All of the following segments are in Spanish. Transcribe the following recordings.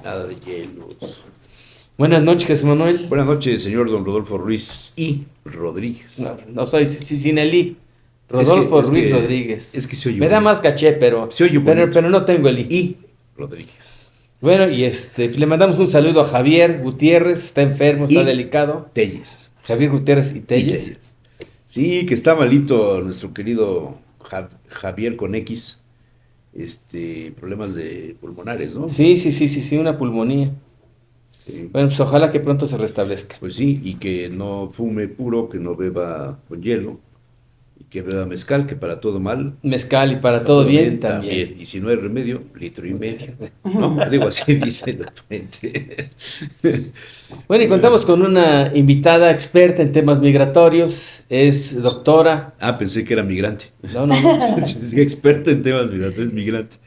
Nada de hielos. Buenas noches, Jesús Manuel. Buenas noches, señor don Rodolfo Ruiz y Rodríguez. No soy sin el I. Es que, Rodolfo es Ruiz que, Rodríguez. es que se oye Me da bonito. más caché, Se oye bonito. pero no tengo el I. Y Rodríguez. Bueno, y le mandamos un saludo a Javier Gutiérrez, está enfermo, está Y delicado. Telles. Javier Gutiérrez y Y Telles. Telles. Sí, que está malito nuestro querido Javier con X. Problemas de pulmonares, ¿no? Sí, una pulmonía. Sí. Bueno, pues ojalá que pronto se restablezca. Pues sí, y que no fume puro, que no beba con hielo, y que beba mezcal, que para todo mal, Mezcal y para todo bien también. Y si no hay remedio, litro y medio. ¿No? Digo, así dice la fuente. Bueno, y contamos con una invitada experta en temas migratorios, es doctora. Pensé que era migrante. No. Es experta en temas migratorios, migrante.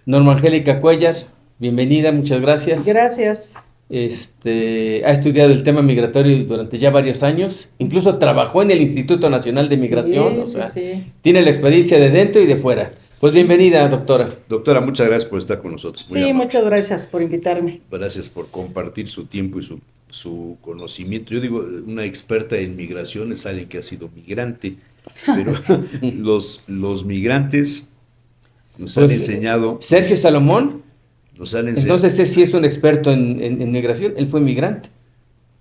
Norma Angélica Cuellar, bienvenida, muchas gracias. Gracias. Ha estudiado el tema migratorio durante ya varios años, incluso trabajó en el Instituto Nacional de Migración, Sí. Tiene la experiencia de dentro y de fuera. Pues bienvenida, doctora. Doctora, muchas gracias por estar con nosotros. Sí, muchas gracias por invitarme. Gracias por compartir su tiempo y su conocimiento. Yo digo, una experta en migración es alguien que ha sido migrante, pero los migrantes nos han enseñado. Sergio Salomón, nos han enseñado. entonces sí es un experto en migración, él fue migrante.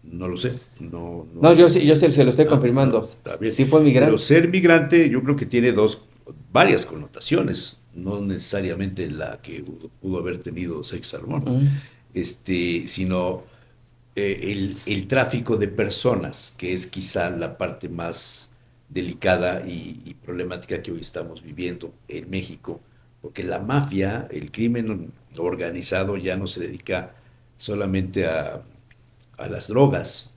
No lo sé. No, yo se lo estoy confirmando. Está bien. Sí fue migrante. Pero ser migrante yo creo que tiene varias connotaciones, no necesariamente la que pudo haber tenido Sergio Salomón, sino el tráfico de personas, que es quizá la parte más delicada y problemática que hoy estamos viviendo en México, porque la mafia, el crimen organizado ya no se dedica solamente a las drogas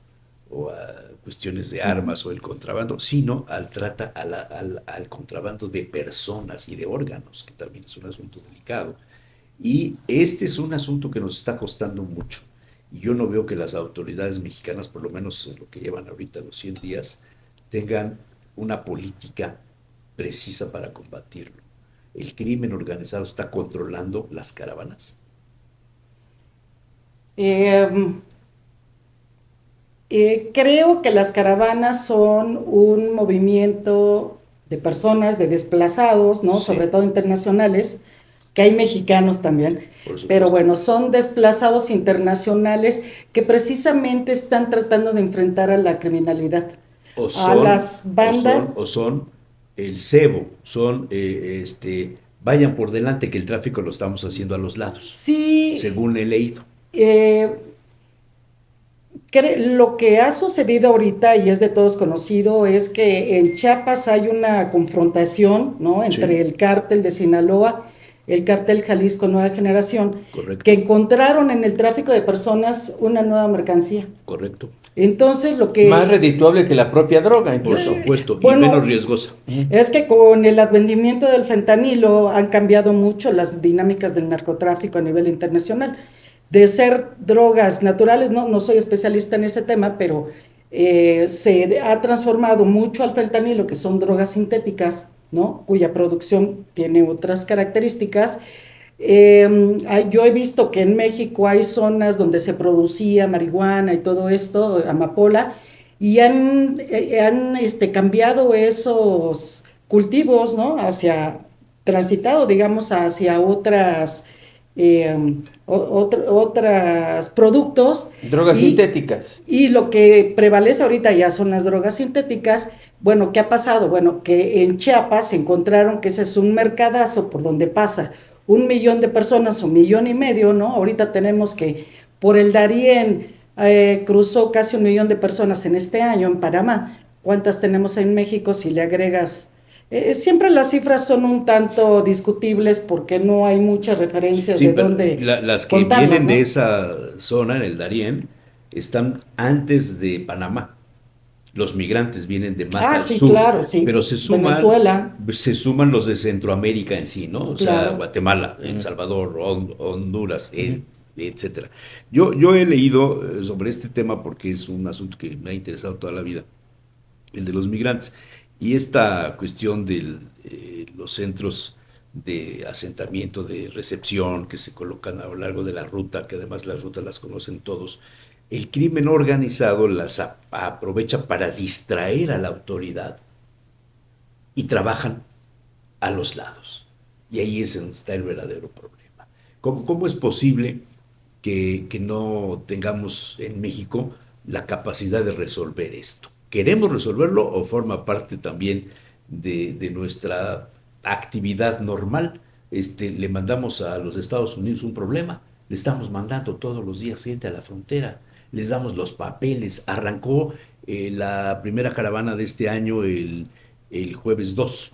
o a cuestiones de armas o el contrabando, sino al contrabando de personas y de órganos, que también es un asunto delicado. Y este es un asunto que nos está costando mucho. Y yo no veo que las autoridades mexicanas, por lo menos en lo que llevan ahorita los 100 días, tengan una política precisa para combatirlo. ¿El crimen organizado está controlando las caravanas? Creo que las caravanas son un movimiento de personas, de desplazados, ¿no? Sí. Sobre todo internacionales, que hay mexicanos también, pero bueno, son desplazados internacionales que precisamente están tratando de enfrentar a la criminalidad, a las bandas. O son el cebo, vayan por delante que el tráfico lo estamos haciendo a los lados, sí, según he leído. Lo que ha sucedido ahorita, y es de todos conocido, es que en Chiapas hay una confrontación, ¿no?, entre el cártel de Sinaloa, el cártel Jalisco Nueva Generación, correcto, que encontraron en el tráfico de personas una nueva mercancía. Correcto. Entonces, lo que... Más redituable que la propia droga, incluso. Por supuesto, y menos riesgosa. Es que con el advenimiento del fentanilo han cambiado mucho las dinámicas del narcotráfico a nivel internacional. De ser drogas naturales, no soy especialista en ese tema, pero se ha transformado mucho al fentanilo, que son drogas sintéticas, ¿no?, cuya producción tiene otras características. Yo he visto que en México hay zonas donde se producía marihuana y todo esto, amapola, y han cambiado esos cultivos, ¿no?, transitado, digamos, hacia otras productos. Drogas sintéticas. Y lo que prevalece ahorita ya son las drogas sintéticas. Bueno, ¿qué ha pasado? Bueno, que en Chiapas se encontraron que ese es un mercadazo por donde pasa 1 millón de personas, 1,5 millones, ¿no? Ahorita tenemos que por el Darién cruzó casi 1 millón de personas en este año en Panamá. ¿Cuántas tenemos en México si le agregas? Siempre las cifras son un tanto discutibles porque no hay muchas referencias de dónde las que vienen, ¿no?, de esa zona, en el Darién, están antes de Panamá. Los migrantes vienen de más al sur, claro, sí. Pero se suman los de Centroamérica en sí, ¿no? O sea, Guatemala, El Salvador, Honduras, etcétera. Yo he leído sobre este tema porque es un asunto que me ha interesado toda la vida, el de los migrantes. Y esta cuestión de los centros de asentamiento, de recepción, que se colocan a lo largo de la ruta, que además las rutas las conocen todos, el crimen organizado las aprovecha para distraer a la autoridad y trabajan a los lados. Y ahí es donde está el verdadero problema. ¿Cómo es posible que no tengamos en México la capacidad de resolver esto? ¿Queremos resolverlo o forma parte también de nuestra actividad normal? Le mandamos a los Estados Unidos un problema, le estamos mandando todos los días gente a la frontera, les damos los papeles. Arrancó la primera caravana de este año el jueves 2,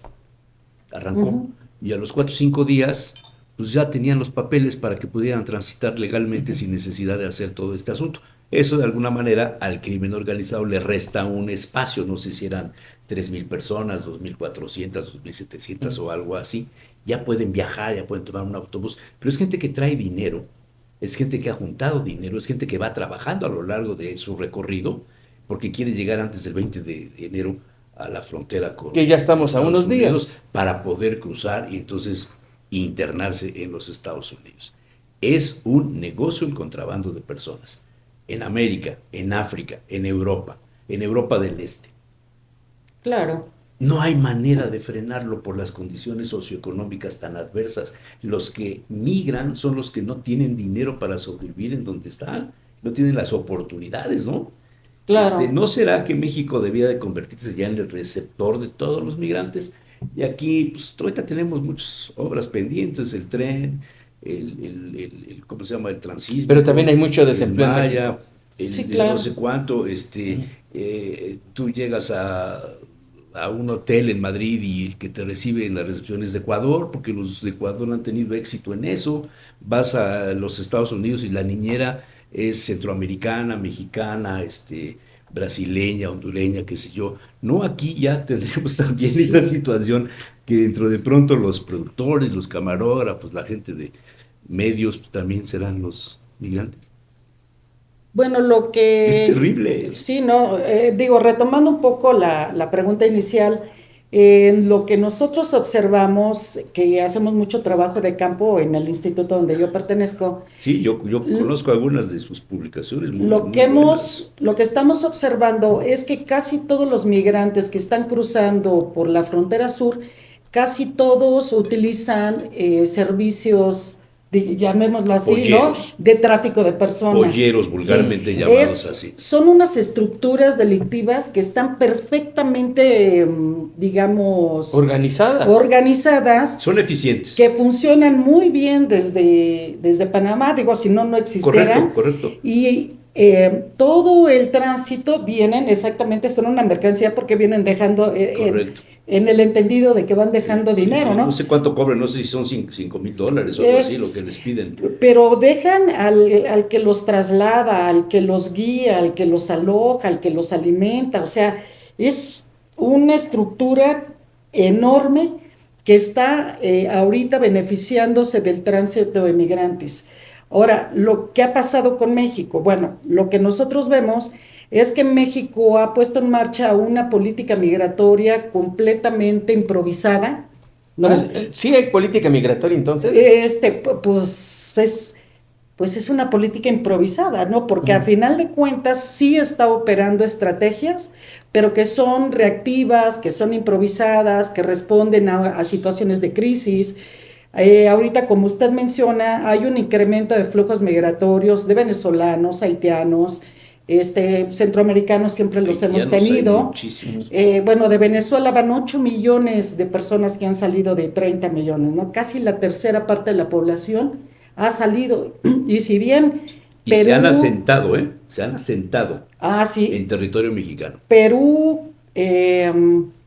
arrancó, y a los 4 o 5 días pues ya tenían los papeles para que pudieran transitar legalmente sin necesidad de hacer todo este asunto. Eso de alguna manera al crimen organizado le resta un espacio, no sé si eran 3,000 personas, 2,400, 2,700 o algo así. Ya pueden viajar, ya pueden tomar un autobús, pero es gente que trae dinero, es gente que ha juntado dinero, es gente que va trabajando a lo largo de su recorrido porque quiere llegar antes del 20 de enero a la frontera con que ya estamos a Estados unos Unidos días para poder cruzar y entonces internarse en los Estados Unidos. Es un negocio el contrabando de personas. En América, en África, en Europa del Este. Claro. No hay manera de frenarlo por las condiciones socioeconómicas tan adversas. Los que migran son los que no tienen dinero para sobrevivir en donde están, no tienen las oportunidades, ¿no? Claro. ¿No será que México debía de convertirse ya en el receptor de todos los migrantes? Y aquí, pues, ahorita tenemos muchas obras pendientes, el tren, ¿cómo se llama? El transísmico, pero también hay mucho el desempleo en Maya, México. Sí, de no claro. sé cuánto, tú llegas a un hotel en Madrid y el que te recibe en la recepción es de Ecuador, porque los de Ecuador han tenido éxito en eso. Vas a los Estados Unidos y la niñera es centroamericana, mexicana, brasileña, hondureña, qué sé yo. No, aquí ya tendremos también esa situación que dentro de pronto los productores, los camarógrafos, la gente de medios, pues, también serán los migrantes. Bueno, lo Es que, terrible. sí, no, digo, retomando un poco la pregunta inicial, en lo que nosotros observamos, que hacemos mucho trabajo de campo en el instituto donde yo pertenezco, Sí, yo conozco algunas de sus publicaciones muy, lo muy buenas. lo que estamos observando es que casi todos los migrantes que están cruzando por la frontera sur, casi todos utilizan servicios, llamémoslo así, ¿no? Polleros. De tráfico de personas. Polleros, Sí, vulgarmente llamados así. son unas estructuras delictivas que están perfectamente, digamos, organizadas, Son eficientes. que funcionan muy bien desde Panamá, digo, si no, no existieran. Correcto. Y todo el tránsito vienen exactamente, son una mercancía porque vienen dejando en el entendido de que van dejando dinero, ¿no? No sé cuánto cobran, no sé si son $5,000 o algo así lo que les piden. Pero dejan al que los traslada, al que los guía, al que los aloja, al que los alimenta, o sea, es una estructura enorme que está ahorita beneficiándose del tránsito de migrantes. Ahora, lo que ha pasado con México, bueno, lo que nosotros vemos es que México ha puesto en marcha una política migratoria completamente improvisada, ¿no? ¿Sí hay política migratoria entonces? Pues es una política improvisada, ¿no? Porque a final de cuentas sí está operando estrategias, pero que son reactivas, que son improvisadas, que responden a situaciones de crisis. Ahorita, como usted menciona, hay un incremento de flujos migratorios de venezolanos, haitianos, centroamericanos siempre los hemos tenido. Bueno, de Venezuela van 8 millones de personas que han salido de 30 millones, ¿no? Casi la tercera parte de la población ha salido. Y si bien Perú, se han asentado, se han asentado sí, en territorio mexicano. Perú,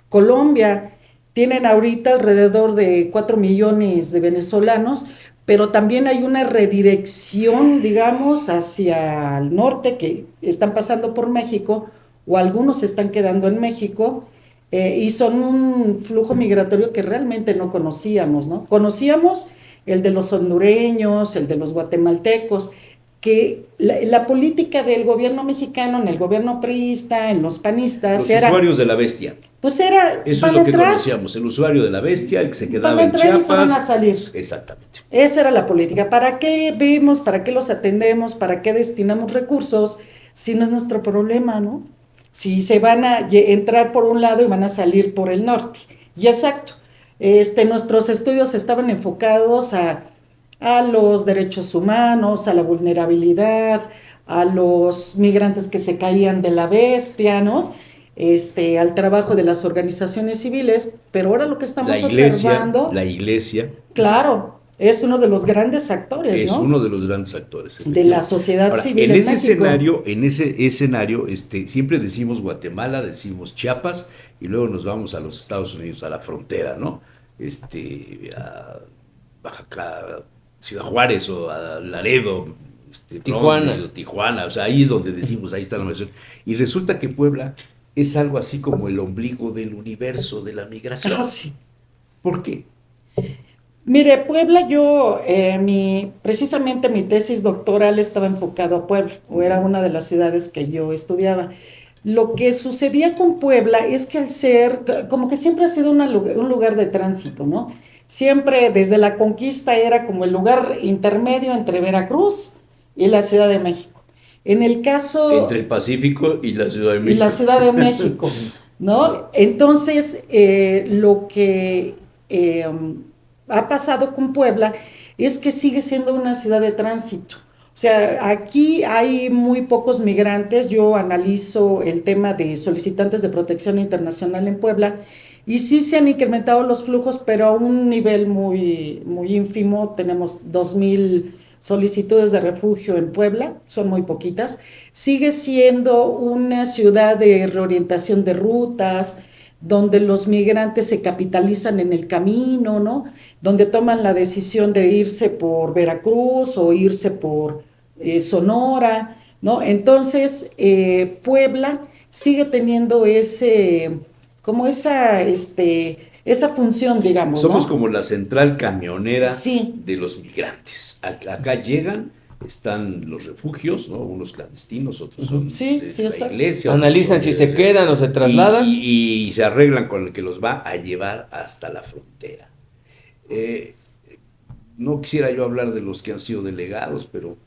Colombia, tienen ahorita alrededor de 4 millones de venezolanos, pero también hay una redirección, digamos, hacia el norte, que están pasando por México, o algunos se están quedando en México, y son un flujo migratorio que realmente no conocíamos, ¿no? Conocíamos el de los hondureños, el de los guatemaltecos, que la política del gobierno mexicano, en el gobierno priista, en los panistas, los usuarios de la bestia. Pues era, Eso es van lo a que entrar, conocíamos, el usuario de la bestia, el que se van quedaba a en entrar y se van a Chiapas. salir. Exactamente. Esa era la política. ¿Para qué vemos, para qué los atendemos, para qué destinamos recursos si no es nuestro problema, ¿no? Si se van a entrar por un lado y van a salir por el norte. Y exacto, nuestros estudios estaban enfocados a los derechos humanos, a la vulnerabilidad, a los migrantes que se caían de la bestia, ¿no? Al trabajo de las organizaciones civiles, pero ahora lo que estamos observando, La iglesia claro, es uno de los grandes actores, es ¿no? uno de los grandes actores, De la efectivamente. sociedad Ahora, civil en México. en ese escenario, siempre decimos Guatemala, decimos Chiapas, y luego nos vamos a los Estados Unidos, a la frontera, ¿no? A Baja, Ciudad Juárez o a Laredo, Tijuana. Tijuana, o sea, ahí es donde decimos, ahí está la migración. Y resulta que Puebla es algo así como el ombligo del universo de la migración. Ah, sí. ¿Por qué? Mire, Puebla, precisamente mi tesis doctoral estaba enfocado a Puebla, o era una de las ciudades que yo estudiaba. Lo que sucedía con Puebla es que al ser, como que siempre ha sido un lugar de tránsito, ¿no? Siempre desde la conquista era como el lugar intermedio entre Veracruz y la Ciudad de México. En el caso... Entre el Pacífico y la Ciudad de México. Y la Ciudad de México, ¿no? Entonces, lo que ha pasado con Puebla es que sigue siendo una ciudad de tránsito. O sea, aquí hay muy pocos migrantes. Yo analizo el tema de solicitantes de protección internacional en Puebla y sí se han incrementado los flujos, pero a un nivel muy, muy ínfimo. Tenemos 2,000 solicitudes de refugio en Puebla, son muy poquitas. Sigue siendo una ciudad de reorientación de rutas, donde los migrantes se capitalizan en el camino, ¿no? Donde toman la decisión de irse por Veracruz o irse por Sonora, ¿no? Entonces, Puebla sigue teniendo esa función, digamos, Somos ¿no? como la central camionera Sí. de los migrantes. Acá llegan, están los refugios, ¿no? Unos clandestinos, otros son Sí, de sí, la exacto. iglesia. Analizan si se quedan o se trasladan. Y se arreglan con el que los va a llevar hasta la frontera. No quisiera yo hablar de los que han sido delegados, pero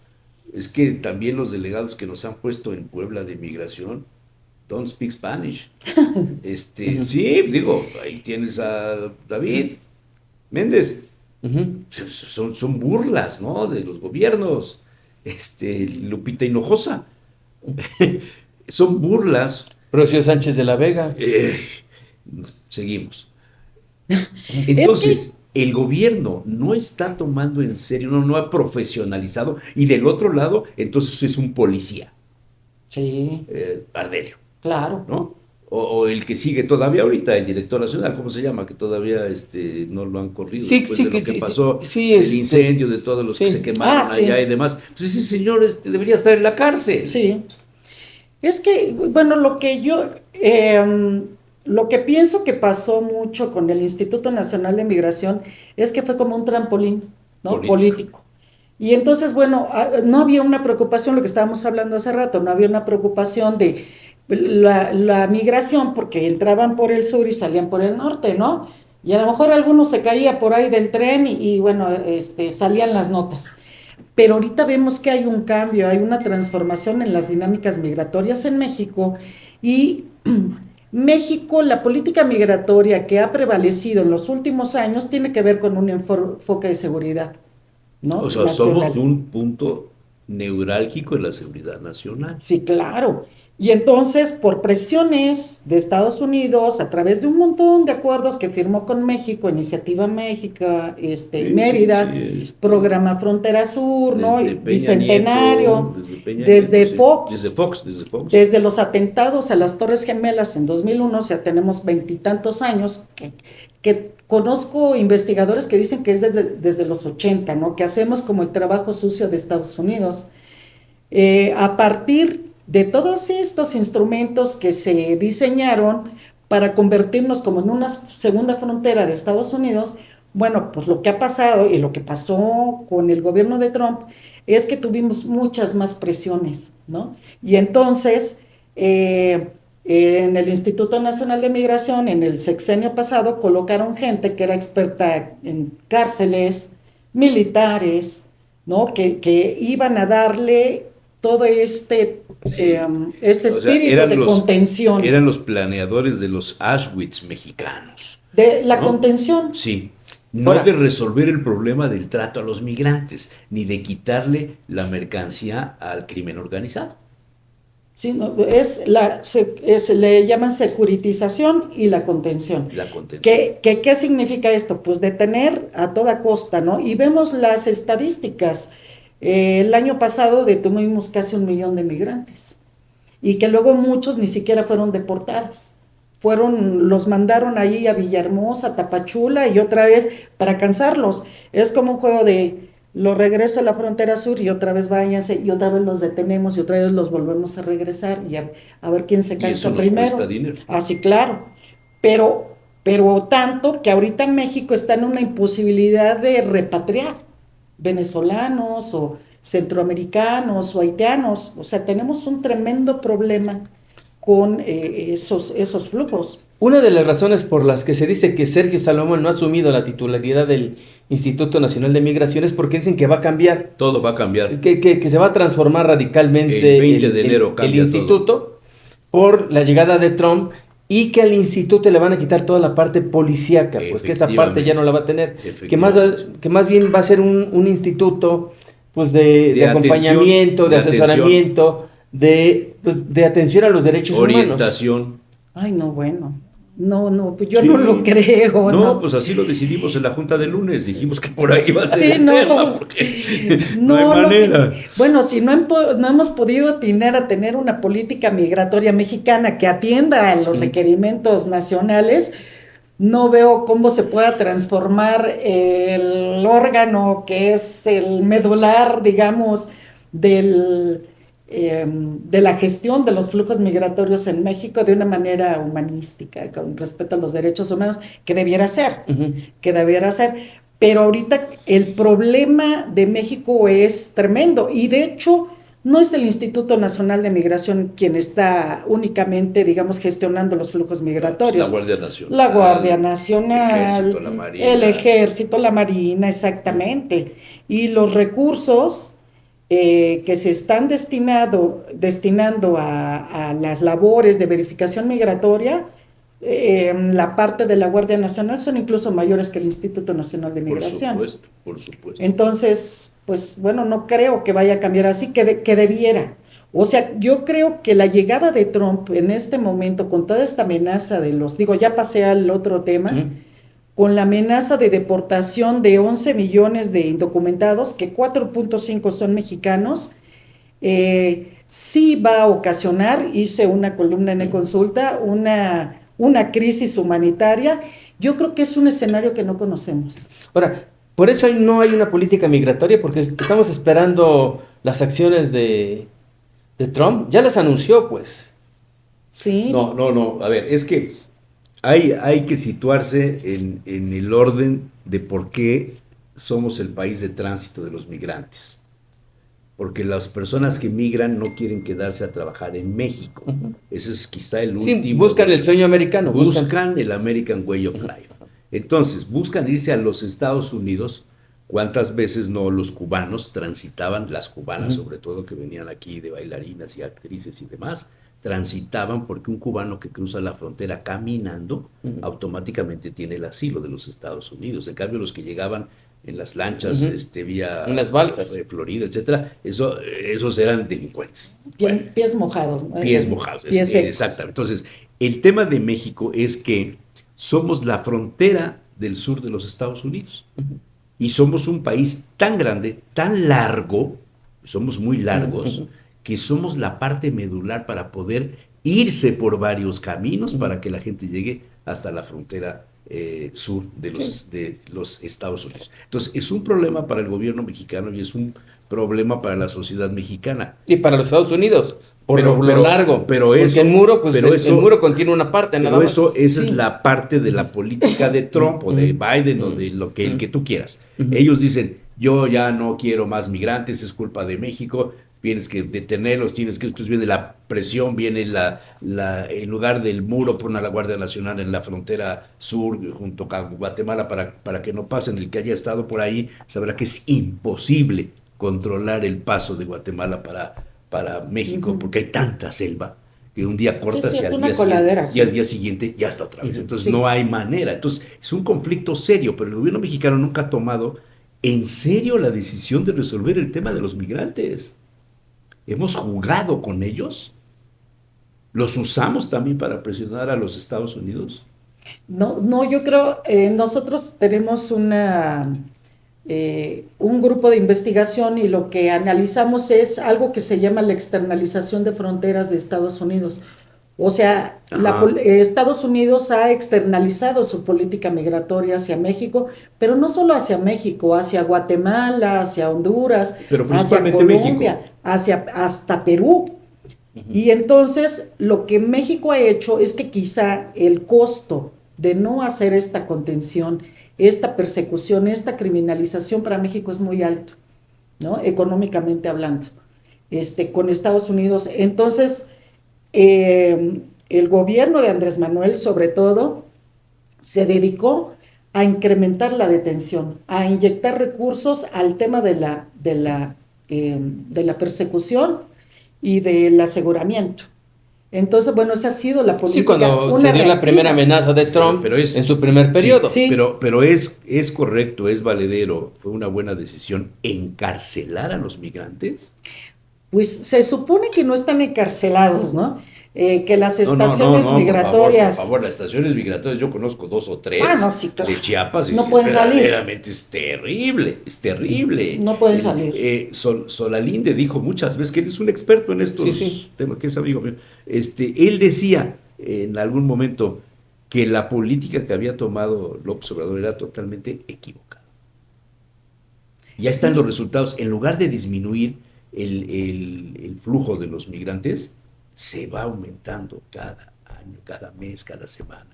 es que también los delegados que nos han puesto en Puebla de migración don't speak Spanish. Sí, digo, ahí tienes a David Méndez. Son burlas, ¿no? De los gobiernos. Lupita Hinojosa. Son burlas. Rocío Sánchez de la Vega. Seguimos. Entonces, el gobierno no está tomando en serio, no ha profesionalizado, y del otro lado, entonces es un policía. Sí. Ardelio. Claro. ¿No? O el que sigue todavía ahorita, el director nacional, ¿cómo se llama? Que todavía no lo han corrido después de lo que pasó, el incendio, de todos los que se quemaron allá y demás. Entonces ese señor debería estar en la cárcel. Sí. Es que, bueno, lo que pienso que pasó mucho con el Instituto Nacional de Migración es que fue como un trampolín, ¿no? Político. Y entonces, bueno, no había una preocupación, lo que estábamos hablando hace rato, no había una preocupación de la migración, porque entraban por el sur y salían por el norte, ¿no? Y a lo mejor algunos se caía por ahí del tren y bueno, salían las notas. Pero ahorita vemos que hay un cambio, hay una transformación en las dinámicas migratorias en México y México, la política migratoria que ha prevalecido en los últimos años tiene que ver con un enfoque de seguridad, ¿no? O sea, nacional. somos un punto neurálgico en la seguridad nacional. Sí, claro. Y entonces, por presiones de Estados Unidos, a través de un montón de acuerdos que firmó con México, Iniciativa México, Mérida, Programa Frontera Sur, ¿no? Bicentenario, desde Fox, desde los atentados a las Torres Gemelas en 2001, o sea, tenemos 20 y tantos años, que conozco investigadores que dicen que es desde los 80, ¿no? Que hacemos como el trabajo sucio de Estados Unidos. A partir de todos estos instrumentos que se diseñaron para convertirnos como en una segunda frontera de Estados Unidos, bueno, pues lo que ha pasado y lo que pasó con el gobierno de Trump es que tuvimos muchas más presiones, ¿no? Y entonces En el Instituto Nacional de Migración, en el sexenio pasado, colocaron gente que era experta en cárceles, militares, ¿no? Que iban a darle todo este Sí. este O sea, espíritu de contención. Eran los planeadores de los Auschwitz mexicanos. De la ¿no? contención. Sí. No Ahora, de resolver el problema del trato a los migrantes, ni de quitarle la mercancía al crimen organizado. Sí, no, le llaman securitización y la contención. La contención. ¿Qué significa esto? Pues detener a toda costa, ¿no? Y vemos las estadísticas. El año pasado detuvimos casi 1 millón de migrantes y que luego muchos ni siquiera fueron deportados. Los mandaron ahí a Villahermosa, a Tapachula y otra vez para cansarlos. Es como un juego de los regreso a la frontera sur y otra vez váyanse y otra vez los detenemos y otra vez los volvemos a regresar y a ver quién se Y cansa eso nos primero. cuesta dinero. Ah, sí, claro. Pero tanto que ahorita México está en una imposibilidad de repatriar venezolanos o centroamericanos o haitianos. O sea, tenemos un tremendo problema con esos flujos. una de las razones por las que se dice que Sergio Salomón no ha asumido la titularidad del Instituto Nacional de Migración es porque dicen que va a cambiar, Todo va a cambiar. que se va a transformar radicalmente El 20 de enero el cambia instituto por la llegada de Trump y que al instituto le van a quitar toda la parte policíaca, pues que esa parte ya no la va a tener, que más bien va a ser un instituto pues de acompañamiento, de asesoramiento, de atención a los derechos humanos. Orientación. Ay, no, bueno. No, pues yo Sí. no lo creo. No, pues así lo decidimos en la junta del lunes. Dijimos que por ahí va a ser Sí, el no. tema, porque no hay lo manera. bueno, si no hemos podido atinar a tener una política migratoria mexicana que atienda a los requerimientos nacionales, no veo cómo se pueda transformar el órgano que es el medular, digamos, de la gestión de los flujos migratorios en México de una manera humanística, con respeto a los derechos humanos, que debiera ser, Pero ahorita el problema de México es tremendo y de hecho no es el Instituto Nacional de Migración quien está únicamente, digamos, gestionando los flujos migratorios. La Guardia Nacional. La Guardia Nacional, el Ejército, la Marina. El Ejército, la Marina, exactamente. Y los recursos que se están destinando a las labores de verificación migratoria, la parte de la Guardia Nacional son incluso mayores que el Instituto Nacional de Migración. Por supuesto. Entonces, pues bueno, no creo que vaya a cambiar así, que debiera. O sea, yo creo que la llegada de Trump en este momento, con toda esta amenaza ya pasé al otro tema, con la amenaza de deportación de 11 millones de indocumentados, que 4.5 son mexicanos, sí va a ocasionar, hice una columna en E-Consulta, una crisis humanitaria. Yo creo que es un escenario que no conocemos. Ahora, por eso no hay una política migratoria, porque estamos esperando las acciones de Trump. Ya las anunció, pues. Sí. No. A ver, es que hay que situarse en el orden de por qué somos el país de tránsito de los migrantes. Porque las personas que migran no quieren quedarse a trabajar en México. Ese es quizá el último. Sí, buscan el sueño americano. Buscan el American Way of Life. Entonces, buscan irse a los Estados Unidos. ¿Cuántas veces no los cubanos transitaban, las cubanas sobre todo, que venían aquí de bailarinas y actrices y demás, transitaban porque un cubano que cruza la frontera caminando automáticamente tiene el asilo de los Estados Unidos? En cambio, los que llegaban en las lanchas, vía en las balsas de Florida, etcétera, esos eran delincuentes. Pies mojados, ¿no? Pies mojados, exactamente. Entonces, el tema de México es que somos la frontera del sur de los Estados Unidos. Y somos un país tan grande, tan largo, somos muy largos, que somos la parte medular para poder irse por varios caminos para que la gente llegue hasta la frontera sur de los Estados Unidos. Entonces, es un problema para el gobierno mexicano y es un problema para la sociedad mexicana. Y para los Estados Unidos, por lo largo. Porque el muro, pues el muro contiene una parte, nada más. Esa es la parte de la política de Trump o de Biden o de el que tú quieras. Ellos dicen, yo ya no quiero más migrantes, es culpa de México. tienes que detenerlos, entonces viene la presión, viene en lugar del muro, pone a la Guardia Nacional en la frontera sur, junto con Guatemala, para que no pasen. El que haya estado por ahí sabrá que es imposible controlar el paso de Guatemala para México, porque hay tanta selva, que un día cortas sí, y, al día siguiente ya está otra vez. Entonces no hay manera. Entonces es un conflicto serio, pero el gobierno mexicano nunca ha tomado en serio la decisión de resolver el tema de los migrantes. Hemos jugado con ellos, los usamos también para presionar a los Estados Unidos. No, yo creo, nosotros tenemos un grupo de investigación y lo que analizamos es algo que se llama la externalización de fronteras de Estados Unidos. O sea, Estados Unidos ha externalizado su política migratoria hacia México, pero no solo hacia México, hacia Guatemala, hacia Honduras, hacia Colombia, hasta Perú. Y entonces lo que México ha hecho es que quizá el costo de no hacer esta contención, esta persecución, esta criminalización para México es muy alto, ¿no? Económicamente hablando, con Estados Unidos. Entonces, el gobierno de Andrés Manuel, sobre todo, se dedicó a incrementar la detención, a inyectar recursos al tema de la persecución y del aseguramiento. Entonces, bueno, esa ha sido la política. Sí, cuando se dio la primera amenaza de Trump en su primer periodo. Sí. Pero es correcto, es valedero, fue una buena decisión encarcelar a los migrantes. Pues se supone que no están encarcelados, ¿no? Que las estaciones migratorias. Por favor, las estaciones migratorias, yo conozco 2 o 3 sí, claro. de Chiapas. No pueden salir. Verdaderamente es terrible. No pueden salir. Solalinde dijo muchas veces que él es un experto en estos temas, que es amigo mío. Él decía en algún momento que la política que había tomado López Obrador era totalmente equivocada. Ya están los resultados. En lugar de disminuir el flujo de los migrantes, se va aumentando cada año, cada mes, cada semana.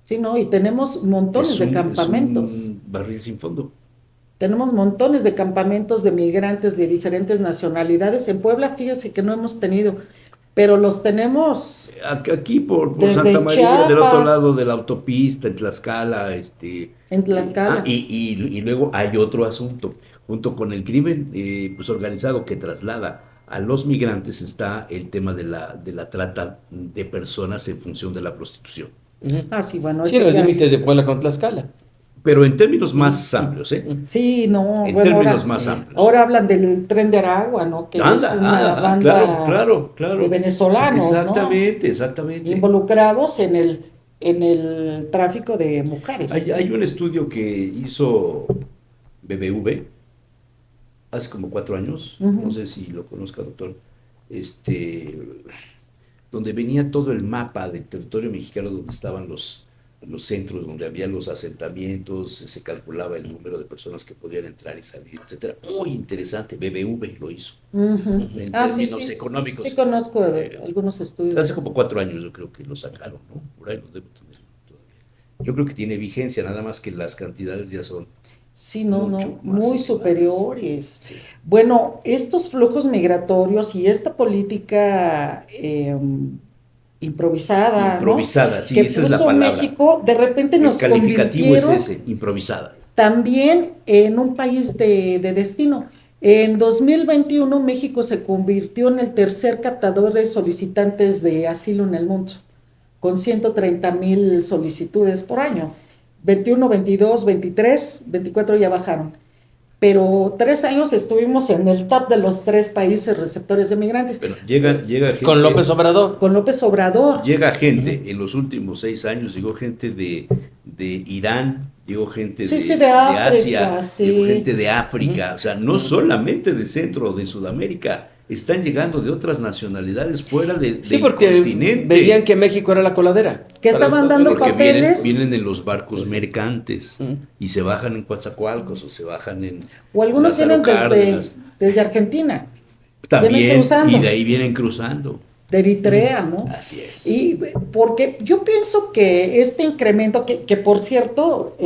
Sí, no, y tenemos montones de campamentos. Es un barril sin fondo. Tenemos montones de campamentos de migrantes de diferentes nacionalidades. En Puebla, fíjese que no hemos tenido, pero los tenemos. Aquí por Santa María, Chiapas, del otro lado de la autopista, en Tlaxcala. En Tlaxcala. Y luego hay otro asunto. Junto con el crimen organizado que traslada a los migrantes está el tema de la trata de personas en función de la prostitución. Sí, bueno. Sí, los límites de Puebla con Tlaxcala. Pero en términos más amplios, ¿eh? Sí, no. En términos más amplios. Ahora hablan del Tren de Aragua, ¿no? Que es una banda claro. de venezolanos, Exactamente. Involucrados en el tráfico de mujeres. Hay un estudio que hizo BBV hace como 4 años, no sé si lo conozca, doctor, donde venía todo el mapa del territorio mexicano, donde estaban los centros, donde había los asentamientos, se calculaba el número de personas que podían entrar y salir, etcétera. Muy interesante, BBV lo hizo. En términos económicos. Sí, conozco algunos estudios. Hace como 4 años yo creo que lo sacaron, ¿no? Por ahí lo debo tener todavía. Yo creo que tiene vigencia, nada más que las cantidades ya son muy superiores. Sí. Bueno, estos flujos migratorios y esta política improvisada, sí, que esa puso es la palabra. México, de repente nos calificativo es ese, improvisada. También en un país de destino. En 2021 México se convirtió en el tercer captador de solicitantes de asilo en el mundo, con 130,000 solicitudes por año. 21, 22, 23, 24 ya bajaron. Pero 3 años estuvimos en el top de los 3 países receptores de migrantes. Pero llega gente. Con López Obrador. Con López Obrador. Llega gente, en los últimos 6 años llegó gente de Irán, llegó gente de Asia, llegó gente de África, o sea, no solamente de Centro o de Sudamérica. Están llegando de otras nacionalidades fuera del continente. Veían que México era la coladera. Que estaban dando papeles. Vienen en los barcos mercantes y se bajan en Coatzacoalcos o se bajan en. O algunos vienen desde Argentina. También, y de ahí vienen cruzando. De Eritrea, ¿no? Así es. Y porque yo pienso que este incremento, que por cierto,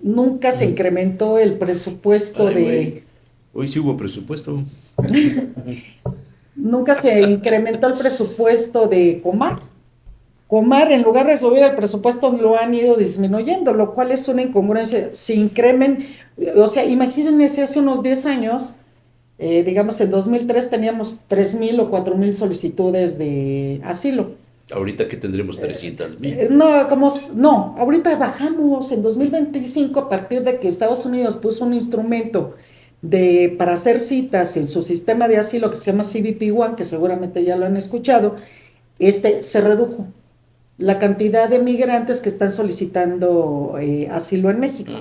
nunca se incrementó el presupuesto Hoy sí hubo presupuesto. Nunca se incrementó el presupuesto de Comar. Comar, en lugar de subir el presupuesto, lo han ido disminuyendo, lo cual es una incongruencia. Si incremen, o sea, imagínense hace unos 10 años, digamos en 2003 teníamos 3,000 o 4,000 solicitudes de asilo. Ahorita que tendremos 300,000. No, ahorita bajamos en 2025 a partir de que Estados Unidos puso un instrumento para hacer citas en su sistema de asilo que se llama CBP One, que seguramente ya lo han escuchado. Se redujo la cantidad de migrantes que están solicitando asilo en México.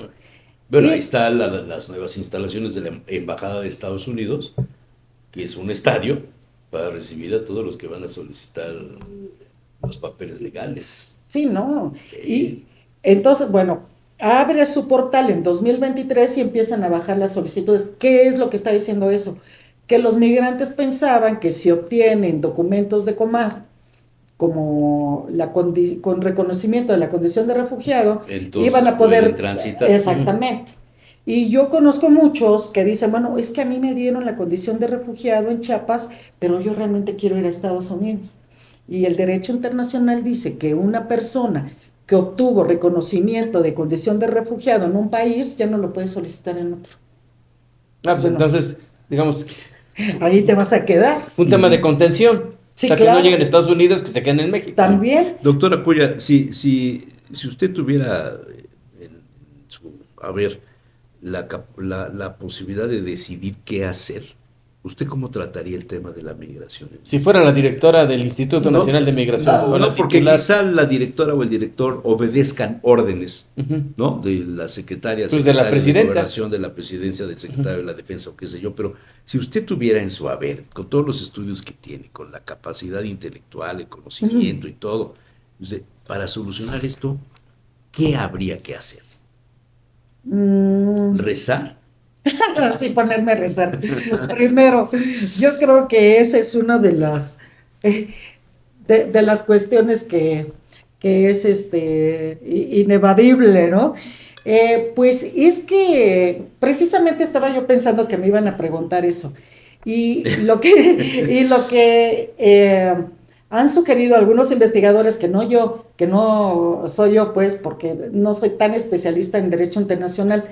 Bueno, ahí están las nuevas instalaciones de la Embajada de Estados Unidos, que es un estadio para recibir a todos los que van a solicitar los papeles legales. Sí, ¿no? Y entonces, bueno, abre su portal en 2023 y empiezan a bajar las solicitudes. ¿Qué es lo que está diciendo eso? Que los migrantes pensaban que si obtienen documentos de Comar, como con reconocimiento de la condición de refugiado, entonces iban a poder transitar. Exactamente. Y yo conozco muchos que dicen, bueno, es que a mí me dieron la condición de refugiado en Chiapas, pero yo realmente quiero ir a Estados Unidos. Y el derecho internacional dice que una persona que obtuvo reconocimiento de condición de refugiado en un país ya no lo puede solicitar en otro. Pues entonces, digamos, ahí te vas a quedar. Un tema de contención. Sí, o sea, claro. Que no lleguen a Estados Unidos, que se queden en México. También. Doctora Cuya, si usted tuviera en su haber la posibilidad de decidir qué hacer, ¿usted cómo trataría el tema de la migración? Si fuera la directora del Instituto Nacional de Migración. No, porque quizá la directora o el director obedezcan órdenes, ¿no? De la secretaria, pues de la presidenta, de Gobernación, de la presidencia, del secretario de la Defensa, o qué sé yo, pero si usted tuviera en su haber, con todos los estudios que tiene, con la capacidad intelectual, el conocimiento y todo, para solucionar esto, ¿qué habría que hacer? ¿Rezar? Sí, ponerme a rezar. Primero, yo creo que esa es una de las de las cuestiones que es inevadible, ¿no? Pues es que precisamente estaba yo pensando que me iban a preguntar eso. Y lo que han sugerido algunos investigadores, que no soy yo, pues, porque no soy tan especialista en derecho internacional,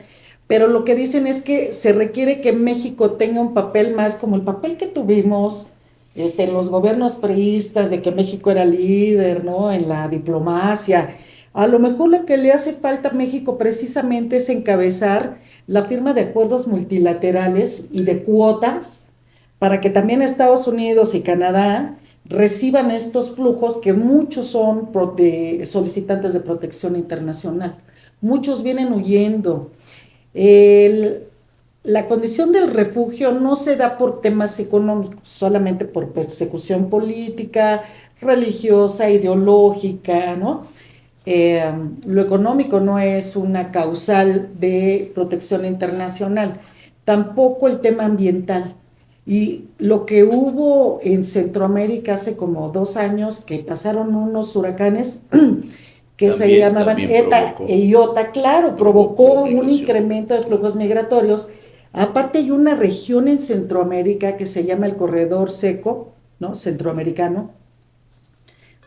pero lo que dicen es que se requiere que México tenga un papel más como el papel que tuvimos en los gobiernos priistas, de que México era líder, ¿no? En la diplomacia. A lo mejor lo que le hace falta a México precisamente es encabezar la firma de acuerdos multilaterales y de cuotas para que también Estados Unidos y Canadá reciban estos flujos, que muchos son solicitantes de protección internacional. Muchos vienen huyendo. La condición del refugio no se da por temas económicos, solamente por persecución política, religiosa, ideológica, ¿no? Lo económico no es una causal de protección internacional, tampoco el tema ambiental. Y lo que hubo en Centroamérica hace como 2 años, que pasaron unos huracanes que se llamaban ETA e IOTA, claro, provocó un incremento de flujos migratorios. Aparte hay una región en Centroamérica que se llama el Corredor Seco, ¿no? Centroamericano,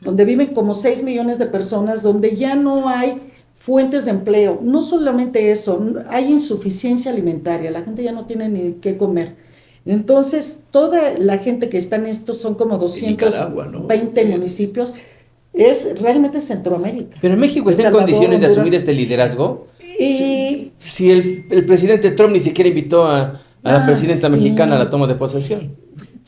donde viven como 6 millones de personas, donde ya no hay fuentes de empleo. No solamente eso, hay insuficiencia alimentaria, la gente ya no tiene ni qué comer. Entonces, toda la gente que está en esto, son como 220 municipios, es realmente Centroamérica. Pero México está en condiciones de asumir este liderazgo. Si el presidente Trump ni siquiera invitó a la presidenta mexicana a la toma de posesión.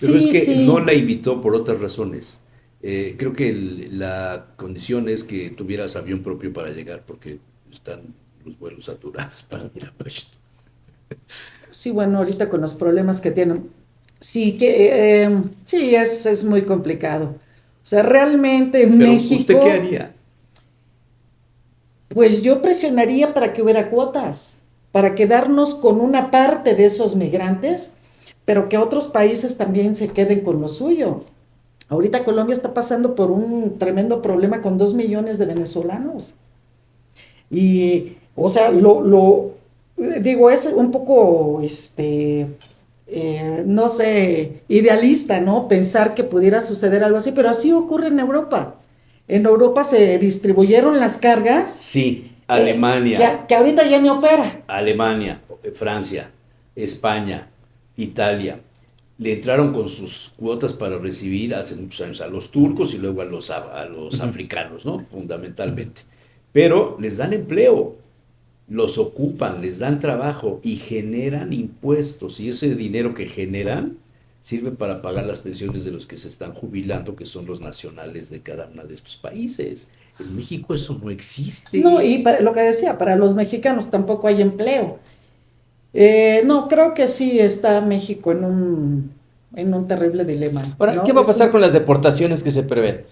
Pero es que no la invitó por otras razones. Creo que la condición es que tuvieras avión propio para llegar, porque están los vuelos saturados para ir a México. Sí, bueno, ahorita con los problemas que tienen, sí, es muy complicado. O sea, realmente en México... ¿Usted qué haría? Pues yo presionaría para que hubiera cuotas, para quedarnos con una parte de esos migrantes, pero que otros países también se queden con lo suyo. Ahorita Colombia está pasando por un tremendo problema con 2 millones de venezolanos. Y, o sea, digo, es un poco no sé, idealista, ¿no? Pensar que pudiera suceder algo así, pero así ocurre en Europa. En Europa se distribuyeron las cargas. Sí, Alemania. Que ahorita ya ni opera. Alemania, Francia, España, Italia. Le entraron con sus cuotas para recibir hace muchos años a los turcos y luego a los africanos, ¿no? Fundamentalmente. Pero les dan empleo, los ocupan, les dan trabajo y generan impuestos. Y ese dinero que generan sirve para pagar las pensiones de los que se están jubilando, que son los nacionales de cada uno de estos países. En México eso no existe. No, y lo que decía, para los mexicanos tampoco hay empleo. No, creo que sí está México en un terrible dilema. Ahora, ¿no? ¿qué va a pasar con las deportaciones que se prevén?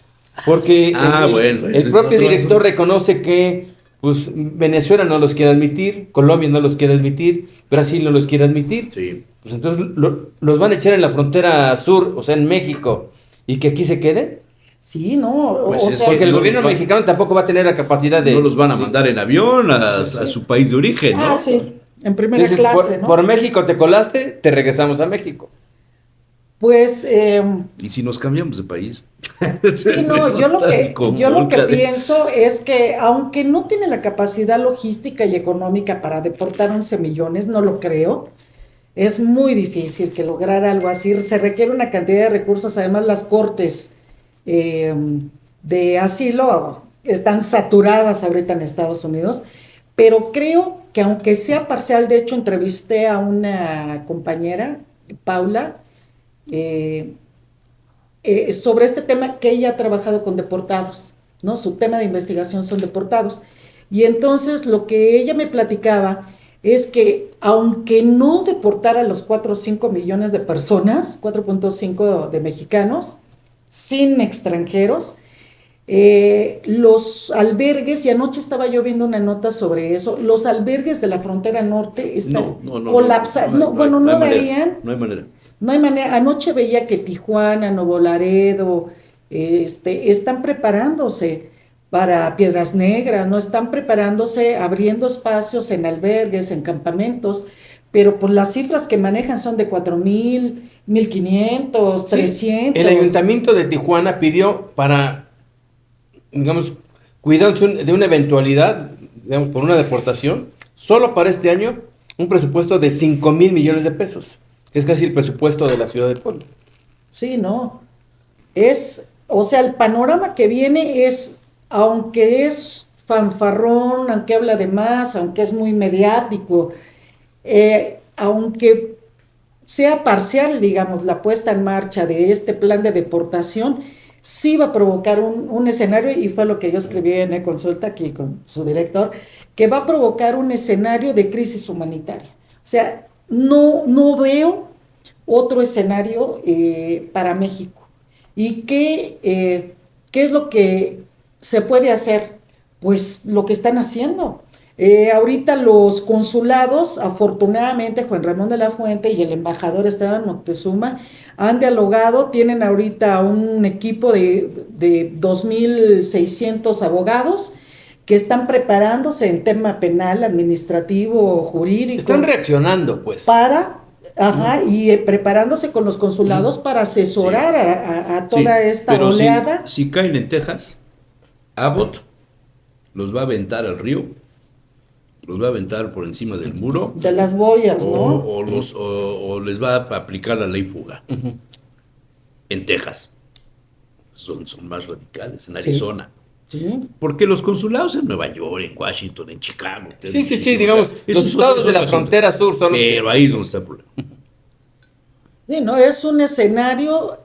Porque el propio director reconoce que pues, Venezuela no los quiere admitir, Colombia no los quiere admitir, Brasil no los quiere admitir. Sí. Pues entonces los van a echar en la frontera sur, o sea, en México, y que aquí se queden. Sí, no, pues o sea, porque el gobierno mexicano tampoco va a tener la capacidad de... No los van a mandar en avión a su país de origen, ¿no? sí, en primera clase, ¿no? Por México te colaste, te regresamos a México. Pues... ¿Y si nos cambiamos de país? Sí, no, yo lo que pienso es que aunque no tiene la capacidad logística y económica para deportar 11 millones, no lo creo, es muy difícil que lograr algo así, se requiere una cantidad de recursos, además las cortes de asilo están saturadas ahorita en Estados Unidos, pero creo que aunque sea parcial, de hecho entrevisté a una compañera, Paula, sobre este tema, que ella ha trabajado con deportados, ¿no? Su tema de investigación son deportados, y entonces lo que ella me platicaba es que aunque no deportara los 4 o 5 millones de personas, 4.5 de mexicanos, sin extranjeros, los albergues, y anoche estaba yo viendo una nota sobre eso, los albergues de la frontera norte están colapsados, no darían. No hay manera. No hay manera. Anoche veía que Tijuana, Nuevo Laredo, están preparándose para Piedras Negras, no están preparándose, abriendo espacios en albergues, en campamentos, pero pues las cifras que manejan son de 4,000, 1,500, 300. El ayuntamiento de Tijuana pidió para, digamos, cuidándose de una eventualidad, digamos, por una deportación, solo para este año, un presupuesto de 5,000 millones de pesos, que es casi el presupuesto de la ciudad de Puebla. Sí, no. O sea, el panorama que viene es, aunque es fanfarrón, aunque habla de más, aunque es muy mediático, aunque sea parcial, digamos, la puesta en marcha de este plan de deportación, sí va a provocar un escenario, y fue lo que yo escribí en e-consulta aquí con su director, que va a provocar un escenario de crisis humanitaria. O sea, no veo otro escenario para México. ¿Y qué es lo que se puede hacer? Pues lo que están haciendo. Ahorita los consulados, afortunadamente, Juan Ramón de la Fuente y el embajador Esteban Moctezuma han dialogado, tienen ahorita un equipo de 2,600 abogados que están preparándose en tema penal, administrativo, jurídico. Están reaccionando, pues. Y preparándose con los consulados para asesorar a toda esta oleada. Si caen en Texas, Abbott los va a aventar al río, los va a aventar por encima del muro. De las boyas, ¿no? O les va a aplicar la ley fuga. En Texas. Son más radicales, en Arizona. Sí. Porque los consulados en Nueva York, en Washington, en Chicago. Sí, digamos, los estados de la frontera sur son los que... Pero ahí es donde está el problema. Sí, no, es un escenario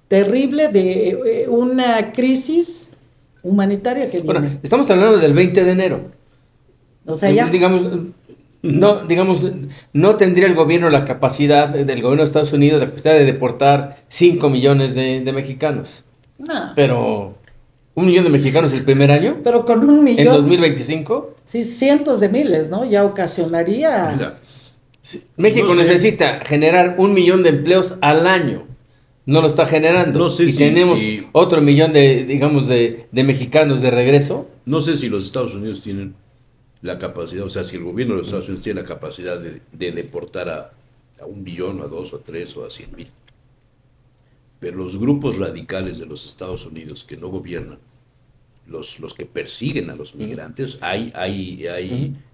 terrible de una crisis humanitaria que viene. Bueno, estamos hablando del 20 de enero. O sea, ya... No tendría el gobierno la capacidad, del gobierno de Estados Unidos, la capacidad de deportar 5 millones de mexicanos. No. Pero 1 millón de mexicanos el primer año. Pero con 1 millón. En 2025. Sí, cientos de miles, ¿no? Ya ocasionaría. Mira, México necesita generar 1 millón de empleos al año. No lo está generando. No sé y tenemos otro 1 millón de mexicanos de regreso. No sé si los Estados Unidos tienen la capacidad, o sea, si el gobierno de los Estados Unidos tiene la capacidad de deportar a 1 millón, a 2, a 3 o a 100,000, pero los grupos radicales de los Estados Unidos que no gobiernan, los que persiguen a los migrantes, hay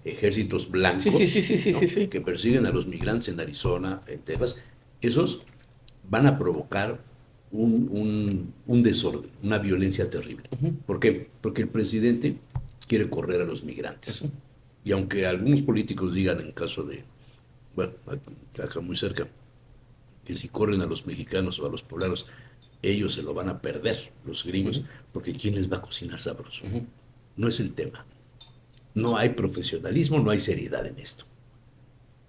ejércitos blancos sí. que persiguen a los migrantes en Arizona, en Texas, esos van a provocar un desorden, una violencia terrible. ¿Por qué? Porque el presidente quiere correr a los migrantes. Y aunque algunos políticos digan, en caso de, bueno, acá muy cerca, que si corren a los mexicanos o a los poblanos, ellos se lo van a perder, los gringos, porque ¿quién les va a cocinar sabroso? No es el tema. No hay profesionalismo, no hay seriedad en esto.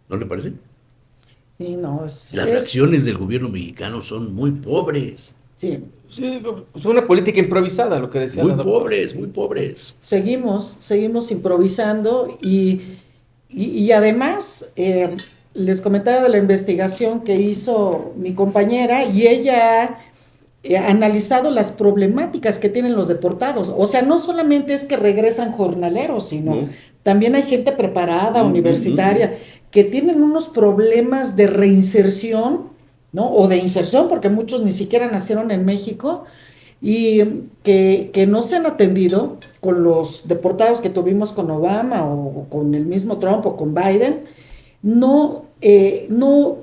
¿No le parece? Sí, no, Las reacciones del gobierno mexicano son muy pobres. Sí. Sí, es una política improvisada, lo que decía muy la doctora. pobres, muy pobres. Seguimos improvisando y además les comentaba de la investigación que hizo mi compañera y ella ha analizado las problemáticas que tienen los deportados. O sea, no solamente es que regresan jornaleros, sino también hay gente preparada, universitaria, que tienen unos problemas de reinserción, ¿no? O de inserción, porque muchos ni siquiera nacieron en México, y que no se han atendido con los deportados que tuvimos con Obama o con el mismo Trump o con Biden. No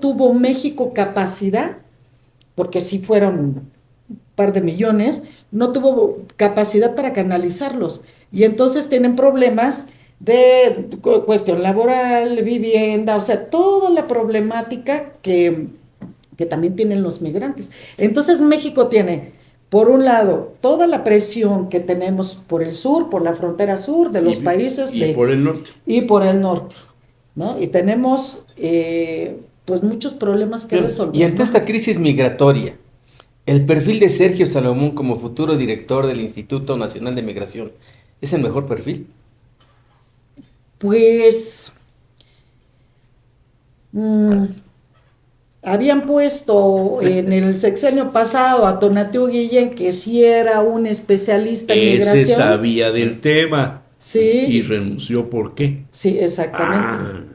tuvo México capacidad, porque sí fueron un par de millones, no tuvo capacidad para canalizarlos. Y entonces tienen problemas de cuestión laboral, vivienda, o sea, toda la problemática que también tienen los migrantes. Entonces México tiene, por un lado, toda la presión que tenemos por el sur, por la frontera sur de los países. Por el norte. Y por el norte, ¿no? Y tenemos, pues, muchos problemas que resolver. Y ante esta crisis migratoria, el perfil de Sergio Salomón como futuro director del Instituto Nacional de Migración, ¿es el mejor perfil? Pues habían puesto en el sexenio pasado a Tonatiuh Guillén, que sí era un especialista en migración. Ese sabía del tema. Sí. Y renunció, ¿por qué? Sí, exactamente.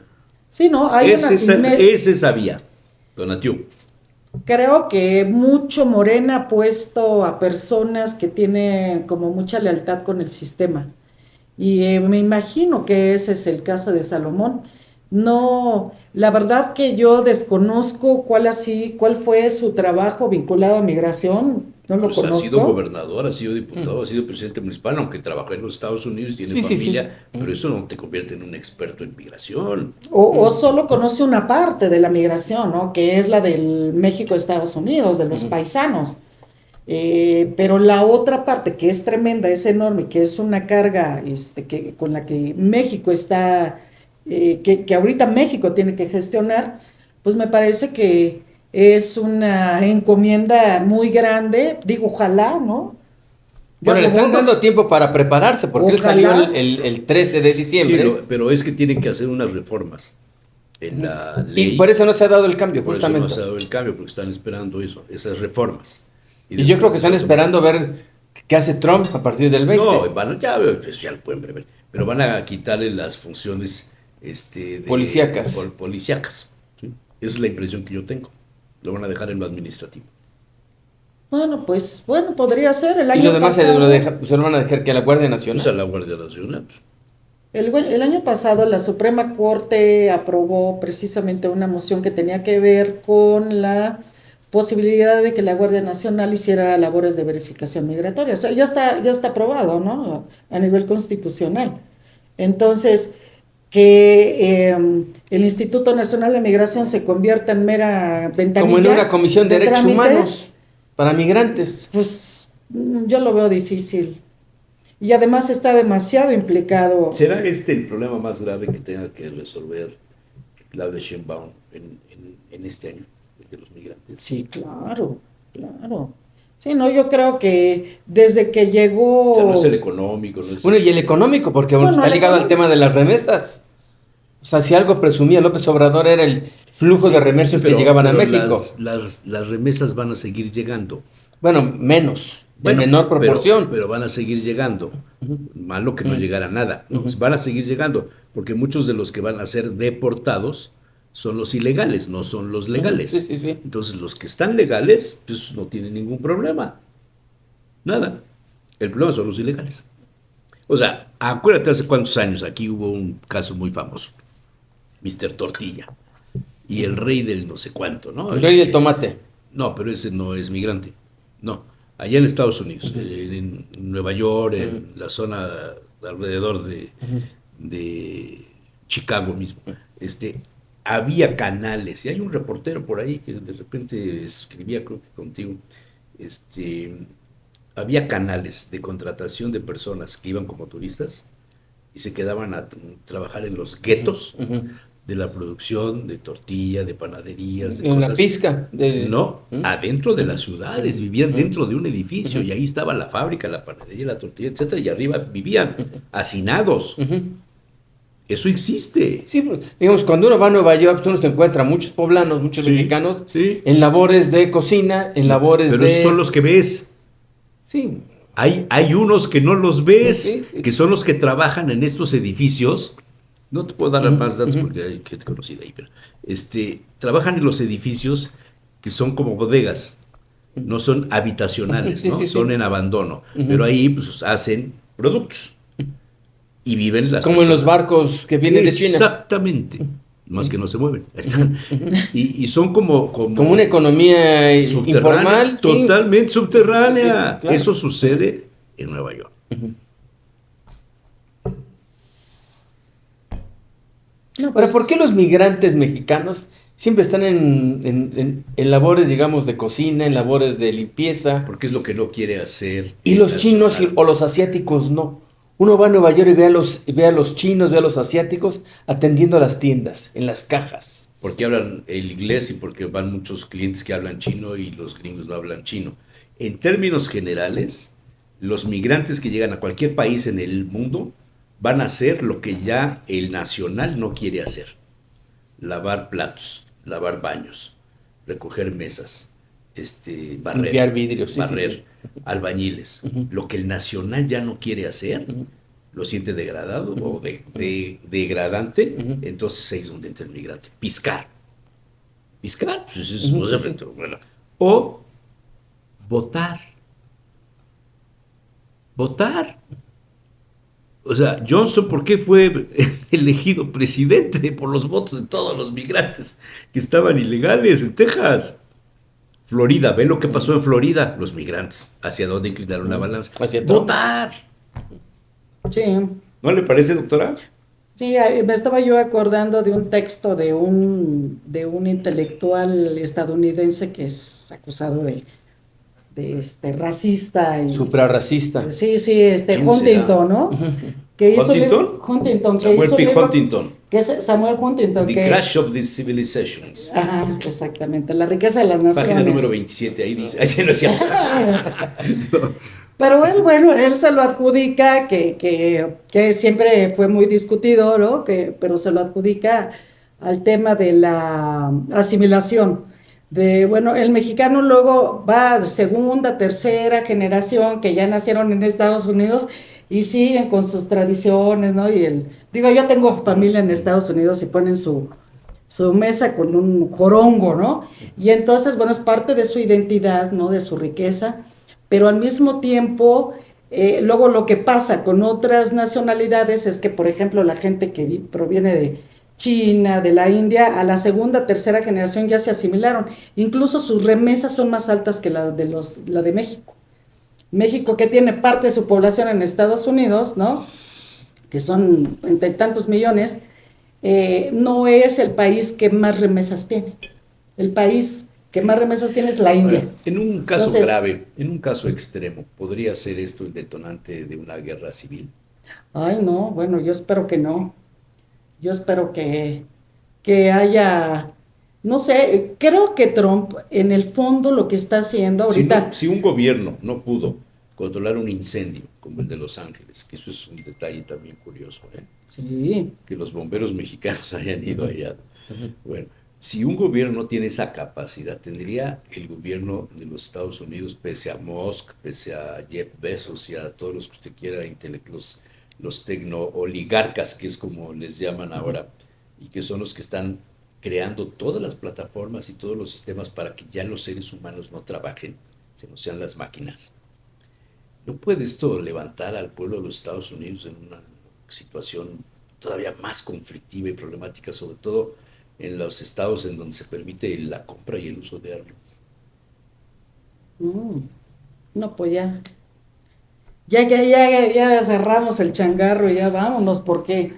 Sí, ¿no? Hay ese sabía, Tonatiuh. Creo que mucho Morena ha puesto a personas que tienen como mucha lealtad con el sistema. Y me imagino que ese es el caso de Salomón. No, la verdad que yo desconozco cuál fue su trabajo vinculado a migración, no lo conozco. Ha sido gobernador, ha sido diputado, ha sido presidente municipal, aunque trabajó en los Estados Unidos, tiene familia, pero eso no te convierte en un experto en migración. O solo conoce una parte de la migración, ¿no? Que es la del México-Estados Unidos, de los paisanos. Pero la otra parte, que es tremenda, es enorme, que es una carga con la que México está, que ahorita México tiene que gestionar, pues me parece que es una encomienda muy grande. Digo, ojalá, ¿no? Bueno, le están dando tiempo para prepararse, porque ojalá. Él salió el 13 de diciembre. Sí, pero es que tienen que hacer unas reformas en la ley. Y por eso no se ha dado el cambio, justamente. Por eso no se ha dado el cambio, porque están esperando esas reformas. Y yo creo que están esperando ver qué hace Trump a partir del 20. No, ya lo pueden prever, pero van a quitarle las funciones policíacas. Policíacas, ¿sí? Esa es la impresión que yo tengo. Lo van a dejar en lo administrativo. Bueno, pues, podría ser. El año y lo demás pasado, se lo van a dejar que a la Guardia Nacional. Pues a la Guardia Nacional. El año pasado la Suprema Corte aprobó precisamente una moción que tenía que ver con la posibilidad de que la Guardia Nacional hiciera labores de verificación migratoria. O sea, ya está aprobado, ¿no? A nivel constitucional. Entonces, que el Instituto Nacional de Migración se convierta en mera ventanilla. Como en una comisión de derechos humanos para migrantes. Pues yo lo veo difícil. Y además está demasiado implicado. ¿Será el problema más grave que tenga que resolver Claudia Sheinbaum en este año, de los migrantes? Sí, claro. Sí, no, yo creo que desde que llegó... O sea, no es el económico. No es y el económico, porque está ligado al tema de las remesas. O sea, si algo presumía López Obrador era el flujo de remesas que llegaban a México. Las remesas van a seguir llegando. Bueno, menos. Bueno, menor proporción. Pero van a seguir llegando. Malo que no llegara nada. ¿No? Van a seguir llegando, porque muchos de los que van a ser deportados son los ilegales, no son los legales. Sí. Entonces, los que están legales, pues no tienen ningún problema. Nada. El problema son los ilegales. O sea, acuérdate hace cuántos años aquí hubo un caso muy famoso. Mr. Tortilla. Y el rey del no sé cuánto, ¿no? El rey del tomate. No, pero ese no es migrante. No. Allá en Estados Unidos, en Nueva York, en la zona alrededor de Chicago mismo, había canales, y hay un reportero por ahí que de repente escribía, creo que contigo, había canales de contratación de personas que iban como turistas y se quedaban a trabajar en los guetos de la producción de tortilla, de panaderías, de cosas. Una pizca. No, adentro de las ciudades, vivían dentro de un edificio y ahí estaba la fábrica, la panadería, la tortilla, etcétera, y arriba vivían hacinados. Eso existe. Sí, digamos, cuando uno va a Nueva York, uno se encuentra muchos poblanos, muchos mexicanos, en labores de cocina, en labores Pero esos son los que ves. Sí. Hay unos que no los ves, que son los que trabajan en estos edificios. No te puedo dar más datos porque hay gente conocida ahí, pero trabajan en los edificios que son como bodegas, no son habitacionales, ¿no? Son en abandono, pero ahí pues hacen productos y viven las como personas. En los barcos que vienen de China. Exactamente, más que no se mueven. Y son como una economía informal. Totalmente subterránea. Claro. Eso sucede en Nueva York. No, pero ¿por qué los migrantes mexicanos siempre están en labores, digamos, de cocina, en labores de limpieza? Porque es lo que no quiere hacer. Y los chinos o los asiáticos no. Uno va a Nueva York y ve a los chinos, ve a los asiáticos atendiendo a las tiendas, en las cajas. Porque hablan el inglés y porque van muchos clientes que hablan chino y los gringos no hablan chino. En términos generales, los migrantes que llegan a cualquier país en el mundo van a hacer lo que ya el nacional no quiere hacer. Lavar platos, lavar baños, recoger mesas, barrer, limpiar vidrios, albañiles. Lo que el nacional ya no quiere hacer, lo siente degradado o degradante, entonces ahí es donde entra el migrante. Piscar, pues es bueno. O votar. O sea, Johnson, ¿por qué fue elegido presidente? Por los votos de todos los migrantes que estaban ilegales en Texas. Florida, ve lo que pasó en Florida, los migrantes, ¿hacia dónde inclinaron la balanza? ¡Votar! Sí. ¿No le parece, doctora? Sí, me estaba yo acordando de un texto de un intelectual estadounidense que es acusado de racista y suprarracista. Sí, Huntington, ¿no? Que hizo Huntington. Samuel P. Huntington. Que es Samuel Huntington. The Crash of the Civilizations. Ajá, exactamente. La riqueza de las naciones. Página número 27, ahí dice. Ahí se lo decía. No. Pero él se lo adjudica, que siempre fue muy discutido, ¿no? Pero se lo adjudica al tema de la asimilación. El mexicano luego va de segunda, tercera generación que ya nacieron en Estados Unidos y siguen con sus tradiciones, ¿no? Yo tengo familia en Estados Unidos y ponen su mesa con un jorongo, ¿no? Y entonces, es parte de su identidad, ¿no? De su riqueza, pero al mismo tiempo, luego lo que pasa con otras nacionalidades es que, por ejemplo, la gente que proviene de China, de la India, a la segunda, tercera generación ya se asimilaron. Incluso sus remesas son más altas que la de México. México, que tiene parte de su población en Estados Unidos, ¿no? Que son entre tantos millones, no es el país que más remesas tiene. El país que más remesas tiene es la India. En un caso grave, en un caso extremo, ¿podría ser esto el detonante de una guerra civil? Ay, no, yo espero que no. Yo espero que haya, no sé, creo que Trump en el fondo lo que está haciendo ahorita... Si un gobierno no pudo controlar un incendio como el de Los Ángeles, que eso es un detalle también curioso, Sí. Que los bomberos mexicanos hayan ido allá. Bueno, Si un gobierno no tiene esa capacidad, tendría el gobierno de los Estados Unidos, pese a Musk, pese a Jeff Bezos y a todos los que usted quiera, los tecno-oligarcas, que es como les llaman ahora, y que son los que están creando todas las plataformas y todos los sistemas para que ya los seres humanos no trabajen, sino sean las máquinas. ¿No puede esto levantar al pueblo de los Estados Unidos en una situación todavía más conflictiva y problemática, sobre todo en los estados en donde se permite la compra y el uso de armas? No, pues ya cerramos el changarro y ya vámonos, porque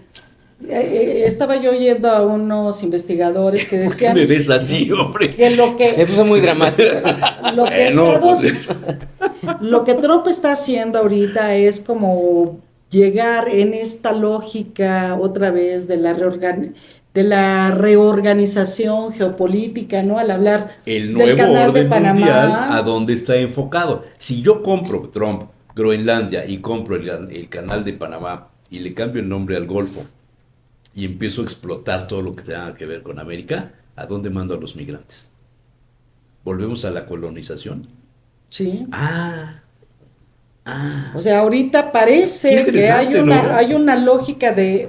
estaba yo oyendo a unos investigadores que decían... ¿Por qué me ves así, hombre? Que lo que... Se puso muy dramático. Lo que Trump está haciendo ahorita es como llegar en esta lógica otra vez de la reorganización geopolítica, ¿no? Al hablar el nuevo del canal orden de Panamá. Mundial, ¿a dónde está enfocado? Si yo compro, Trump, Groenlandia, y compro el canal de Panamá y le cambio el nombre al Golfo y empiezo a explotar todo lo que tenga que ver con América, ¿a dónde mando a los migrantes? ¿Volvemos a la colonización? Sí. O sea, ahorita parece que hay una lógica de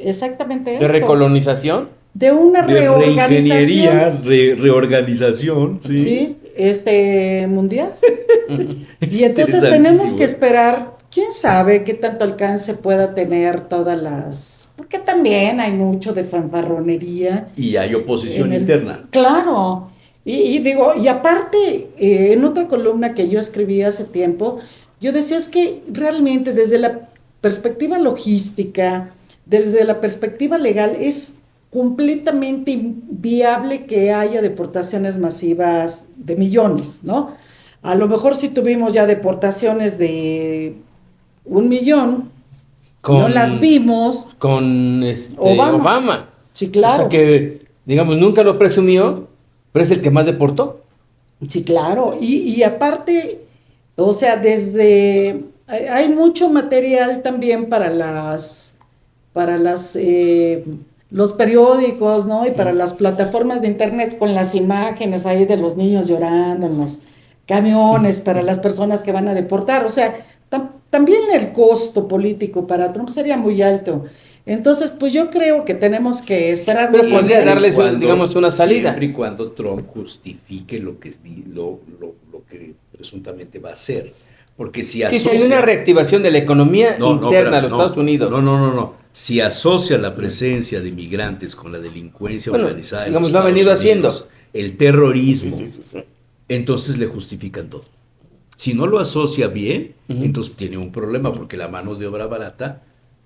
exactamente esto. ¿De recolonización? De una reorganización. Reorganización, sí. Sí, mundial. Y entonces tenemos que esperar, quién sabe qué tanto alcance pueda tener todas las... Porque también hay mucho de fanfarronería. Y hay oposición interna. Claro. Y aparte, en otra columna que yo escribí hace tiempo, yo decía es que realmente desde la perspectiva logística, desde la perspectiva legal, es completamente inviable que haya deportaciones masivas de millones, ¿no? A lo mejor si tuvimos ya deportaciones de 1 millón, no las vimos. Con Obama. Sí, claro. O sea que, digamos, nunca lo presumió, pero es el que más deportó. Sí, claro. Y aparte, o sea, hay mucho material también para los periódicos, ¿no? Y para las plataformas de internet con las imágenes ahí de los niños llorando en los camiones para las personas que van a deportar. O sea, también el costo político para Trump sería muy alto. Entonces, pues yo creo que tenemos que esperar. Pero podría darles, digamos, una salida. Siempre y cuando Trump justifique lo que presuntamente va a hacer. Porque si asocia... Sí, hay una reactivación de la economía interna de los Estados Unidos. No. Si asocia la presencia de migrantes con la delincuencia organizada, digamos, lo ha venido haciendo. El terrorismo, entonces le justifican todo. Si no lo asocia bien, entonces tiene un problema, porque la mano de obra barata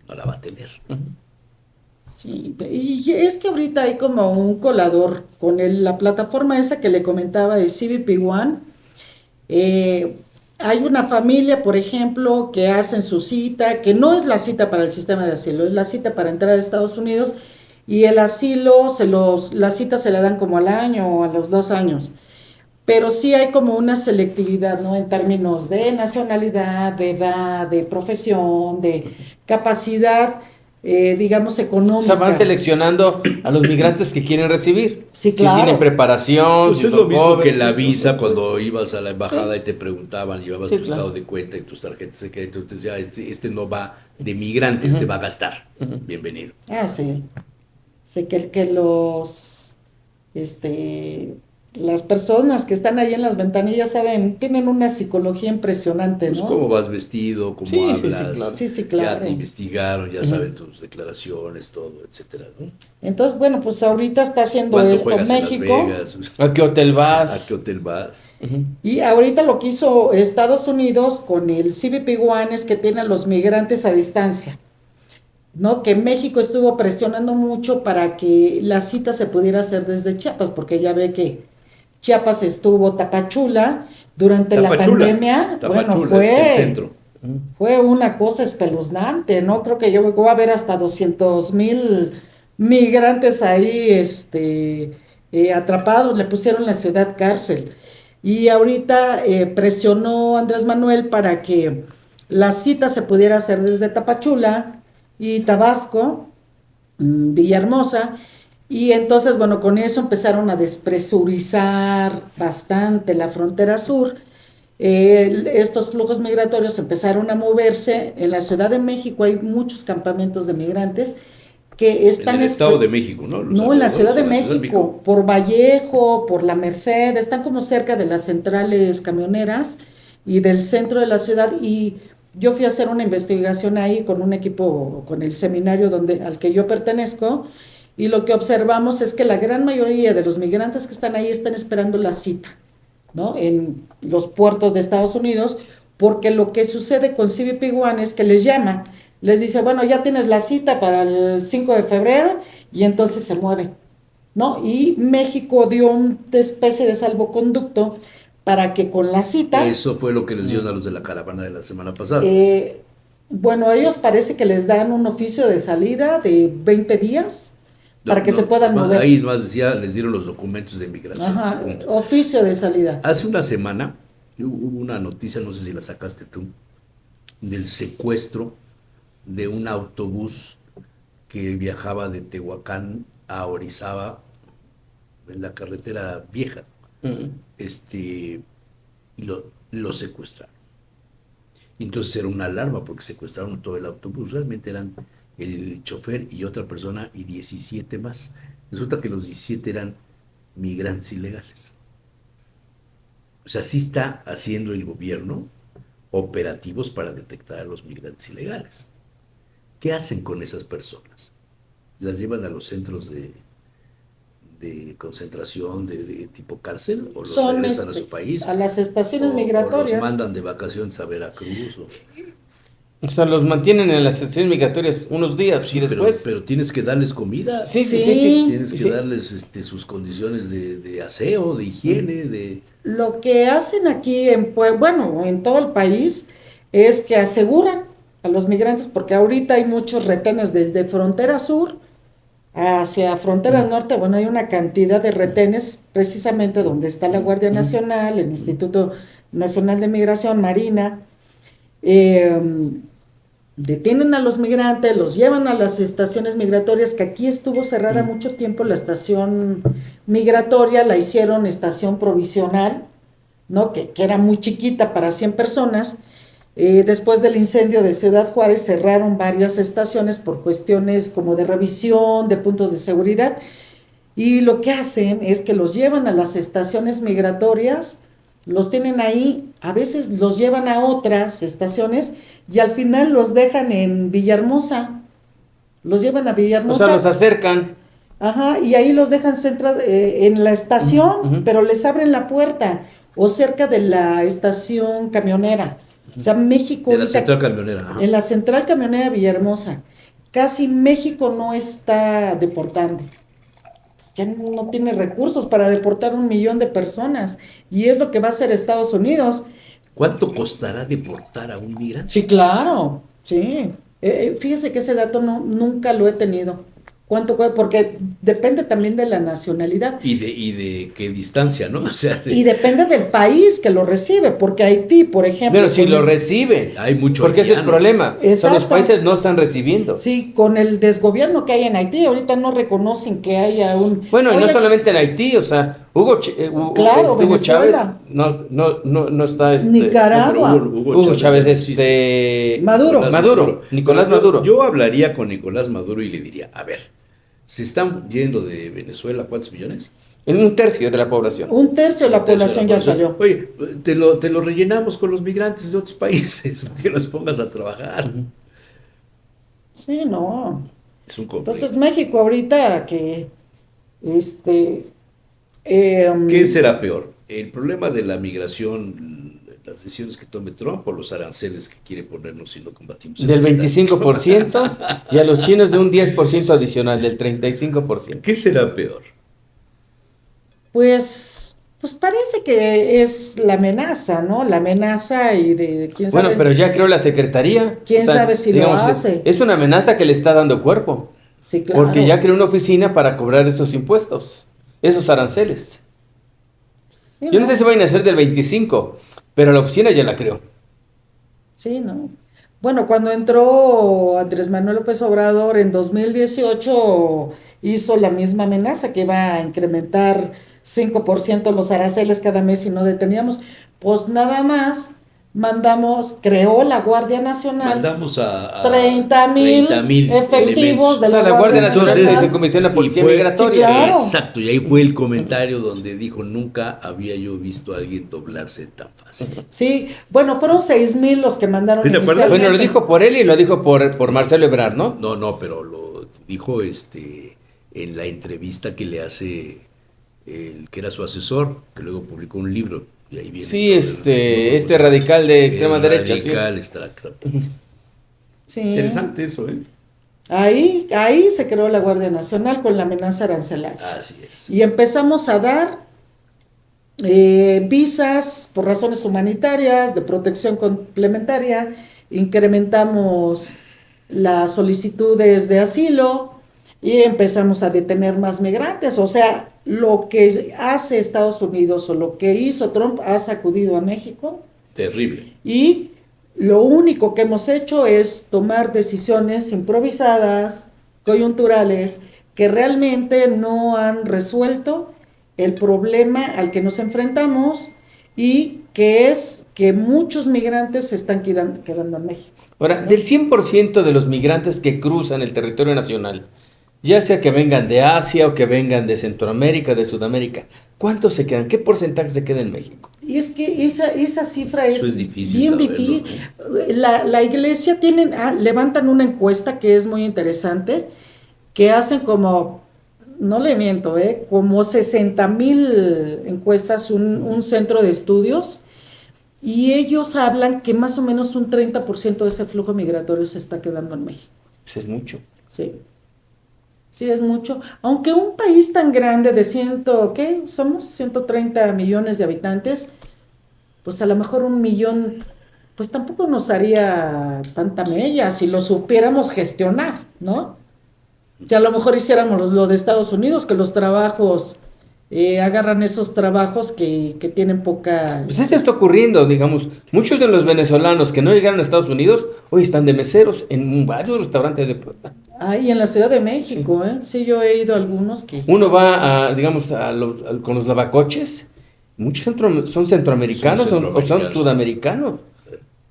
no la va a tener. Sí, y es que ahorita hay como un colador con la plataforma esa que le comentaba de CBP One. Hay una familia, por ejemplo, que hacen su cita, que no es la cita para el sistema de asilo, es la cita para entrar a Estados Unidos, y el asilo, la cita se la dan como al año o a los 2 años. Pero sí hay como una selectividad, ¿no? En términos de nacionalidad, de edad, de profesión, de capacidad, digamos, económica. O sea, van seleccionando a los migrantes que quieren recibir. Sí, claro. Si tienen preparación. Pues es lo mismo que la visa, cuando ibas a la embajada y te preguntaban, llevabas tu estado de cuenta y tus tarjetas de crédito, te decía, este no va de migrante, este va a gastar. Bienvenido. Sí. Sé que las personas que están ahí en las ventanillas tienen una psicología impresionante, ¿no? Pues cómo vas vestido, cómo hablas, claro. Ya te investigaron, ya saben tus declaraciones, todo, etcétera, ¿no? Entonces, bueno, pues ahorita está haciendo esto México. En Las Vegas? ¿A qué hotel vas? ¿A qué hotel vas? Y ahorita lo que hizo Estados Unidos con el CBP One es que tiene a los migrantes a distancia, ¿no? Que México estuvo presionando mucho para que la cita se pudiera hacer desde Chiapas, porque ya ve que Chiapas estuvo Tapachula durante la pandemia. Tapachula, es el centro. Fue una cosa espeluznante, ¿no? Creo que llegó a haber hasta 200,000 migrantes ahí atrapados, le pusieron la ciudad cárcel. Y ahorita presionó Andrés Manuel para que la cita se pudiera hacer desde Tapachula y Tabasco, Villahermosa, Y entonces, bueno, con eso empezaron a despresurizar bastante la frontera sur. Estos flujos migratorios empezaron a moverse. En la Ciudad de México hay muchos campamentos de migrantes que están... En el Estado de México, ¿no? No, en la Ciudad de México, por Vallejo, por La Merced, están como cerca de las centrales camioneras y del centro de la ciudad. Y yo fui a hacer una investigación ahí con un equipo, con el seminario al que yo pertenezco, y lo que observamos es que la gran mayoría de los migrantes que están ahí están esperando la cita, ¿no? En los puertos de Estados Unidos, porque lo que sucede con CBP One es que les llama, les dice, bueno, ya tienes la cita para el 5 de febrero, y entonces se mueve, ¿no? Y México dio una especie de salvoconducto para que con la cita... Eso fue lo que les dieron a los de la caravana de la semana pasada. Bueno, ellos parece que les dan un oficio de salida de 20 días para que se puedan mover. Ahí más decía, les dieron los documentos de migración. Ajá, oficio de salida. Hace una semana hubo una noticia, no sé si la sacaste tú, del secuestro de un autobús que viajaba de Tehuacán a Orizaba en la carretera vieja. Y lo secuestraron. Entonces era una alarma porque secuestraron todo el autobús. Realmente eran el chofer y otra persona y 17 más. Resulta que los 17 eran migrantes ilegales. O sea, sí está haciendo el gobierno operativos para detectar a los migrantes ilegales. ¿Qué hacen con esas personas? ¿Las llevan a los centros de concentración de tipo cárcel? ¿O los regresan a su país? A las estaciones migratorias. ¿O los mandan de vacaciones a Veracruz? O sea, los mantienen en las estaciones migratorias unos días, sí, y después... Pero tienes que darles comida. Sí. Tienes que darles sus condiciones de aseo, de higiene, Lo que hacen aquí, en todo el país, es que aseguran a los migrantes, porque ahorita hay muchos retenes desde frontera sur hacia frontera norte. Hay una cantidad de retenes precisamente donde está la Guardia Nacional, el Instituto Nacional de Migración, Marina. Detienen a los migrantes, los llevan a las estaciones migratorias, que aquí estuvo cerrada mucho tiempo la estación migratoria, la hicieron estación provisional, ¿no? Que era muy chiquita para 100 personas. Después del incendio de Ciudad Juárez cerraron varias estaciones por cuestiones como de revisión, de puntos de seguridad, y lo que hacen es que los llevan a las estaciones migratorias, los tienen ahí, a veces los llevan a otras estaciones y al final los dejan en Villahermosa, los llevan a Villahermosa. O sea, los acercan. Ajá, y ahí los dejan en la estación, pero les abren la puerta, o cerca de la estación camionera. O sea, México... De la central camionera. En la central camionera Villahermosa. Casi México no está deportando. Ya no tiene recursos para deportar 1 millón de personas. Y es lo que va a hacer Estados Unidos. ¿Cuánto costará deportar a un migrante? Sí, claro. Sí. Fíjese que ese dato nunca lo he tenido. ¿Cuánto cuesta? Porque depende también de la nacionalidad. Y de qué distancia, ¿no? O sea, y depende del país que lo recibe, porque Haití, por ejemplo... Pero si lo recibe, hay mucho porque ese es el problema. O sea, los países no están recibiendo. Sí, con el desgobierno que hay en Haití, ahorita no reconocen que haya un... Bueno, y no solamente en Haití, o sea, Hugo Chávez no está... Nicaragua. Hugo Chávez, Maduro, Nicolás Maduro. Yo hablaría con Nicolás Maduro y le diría, a ver, se están yendo de Venezuela, ¿cuántos millones? En 1/3 de la población. 1/3 de la población ya salió. Oye, te lo rellenamos con los migrantes de otros países, para que los pongas a trabajar. Sí, no. Es un conflicto. Entonces México ahorita que... ¿Qué será peor? ¿El problema de la migración, las decisiones que tome Trump, o los aranceles que quiere ponernos si lo combatimos? Del 25% y a los chinos de un 10% adicional, del 35%. ¿Qué será peor? Pues parece que es la amenaza, ¿no? La amenaza y de quién sabe. Bueno, pero ya creó la secretaría. ¿Quién sabe si lo hace? Es una amenaza que le está dando cuerpo. Sí, claro. Porque ya creó una oficina para cobrar estos impuestos, esos aranceles. Sí, yo no sé si van a ser del 25, pero la oficina ya la creó. Sí, ¿no? Bueno, cuando entró Andrés Manuel López Obrador en 2018 hizo la misma amenaza que iba a incrementar 5% los aranceles cada mes si no deteníamos. Pues nada más creó la Guardia Nacional, Mandamos a 30,000 efectivos de o sea, la la Guardia Nacional. Nacional se convirtió en la policía migratoria. Sí, claro. Exacto, y ahí fue el comentario donde dijo, nunca había yo visto a alguien doblarse tan fácil. Sí, bueno, fueron 6,000 los que mandaron ¿Sí te acuerdas? inicialmente. Bueno, lo dijo por él y lo dijo por Marcelo Ebrard, ¿no? No, pero lo dijo en la entrevista que le hace el que era su asesor, que luego publicó un libro. Y ahí viene Sí, todo radical de extrema derecha. Radical, Sí. Sí. Interesante eso, ¿eh? Ahí se creó la Guardia Nacional con la amenaza arancelaria. Así es. Y empezamos a dar visas por razones humanitarias, de protección complementaria, incrementamos las solicitudes de asilo y empezamos a detener más migrantes. O sea, lo que hace Estados Unidos o lo que hizo Trump ha sacudido a México. Terrible. Y lo único que hemos hecho es tomar decisiones improvisadas, coyunturales, que realmente no han resuelto el problema al que nos enfrentamos y que es que muchos migrantes se están quedando en México. Ahora, del 100% de los migrantes que cruzan el territorio nacional, ya sea que vengan de Asia o que vengan de Centroamérica, de Sudamérica, ¿cuántos se quedan? ¿Qué porcentaje se queda en México? Y es que esa cifra Eso es es difícil bien saberlo, difícil. ¿no? La iglesia levantan una encuesta que es muy interesante, que hacen como, no le miento, como 60,000 encuestas, un centro de estudios, y ellos hablan que más o menos un 30% de ese flujo migratorio se está quedando en México. Pues es mucho. Sí. Sí, es mucho. Aunque un país tan grande de ¿qué? Somos 130 millones de habitantes, pues a lo mejor 1,000,000, pues tampoco nos haría tanta mella si lo supiéramos gestionar, ¿no? Si a lo mejor hiciéramos lo de Estados Unidos, que los trabajos, agarran esos trabajos que tienen poca... Pues esto está ocurriendo, digamos, muchos de los venezolanos que no llegaron a Estados Unidos hoy están de meseros en varios restaurantes de Puebla. Y en la Ciudad de México, ¿eh? Sí, yo he ido a algunos que... Uno va digamos, con los lavacoches, muchos son centroamericanos o son sudamericanos.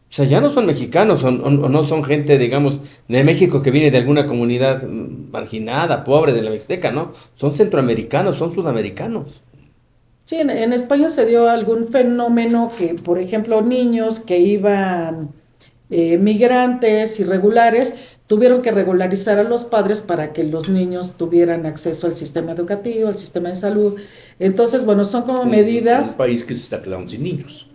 O sea, ya no son mexicanos o no son gente, digamos, de México que viene de alguna comunidad marginada, pobre de la Mixteca, ¿no? Son centroamericanos, son sudamericanos. Sí, en España se dio algún fenómeno que, por ejemplo, niños que iban, migrantes irregulares, tuvieron que regularizar a los padres para que los niños tuvieran acceso al sistema educativo, al sistema de salud. Entonces, bueno, son como medidas... Un país que se está quedando sin niños.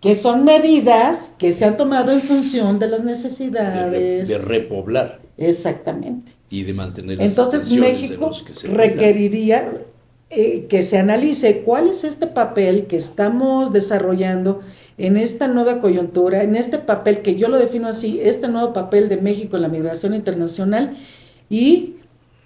Que son medidas que se han tomado en función de las necesidades. De repoblar. Exactamente. Y de mantener las Entonces México requeriría que se analice cuál es este papel que estamos desarrollando en esta nueva coyuntura, en este papel que yo lo defino así, este nuevo papel de México en la migración internacional, y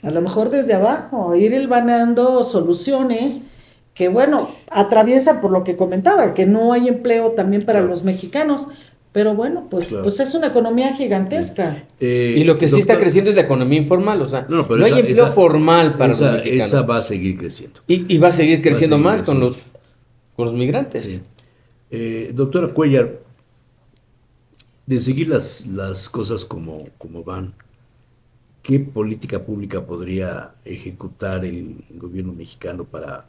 a lo mejor desde abajo ir hilvanando soluciones que, bueno, atraviesan por lo que comentaba, que no hay empleo también para los mexicanos, pero bueno, pues es una economía gigantesca. Y lo que sí está creciendo es la economía informal, o sea, no hay empleo formal para los mexicanos. Esa va a seguir creciendo. Y va a seguir creciendo más con los migrantes. Sí. Doctora Cuellar, de seguir las cosas como van, ¿qué política pública podría ejecutar el gobierno mexicano para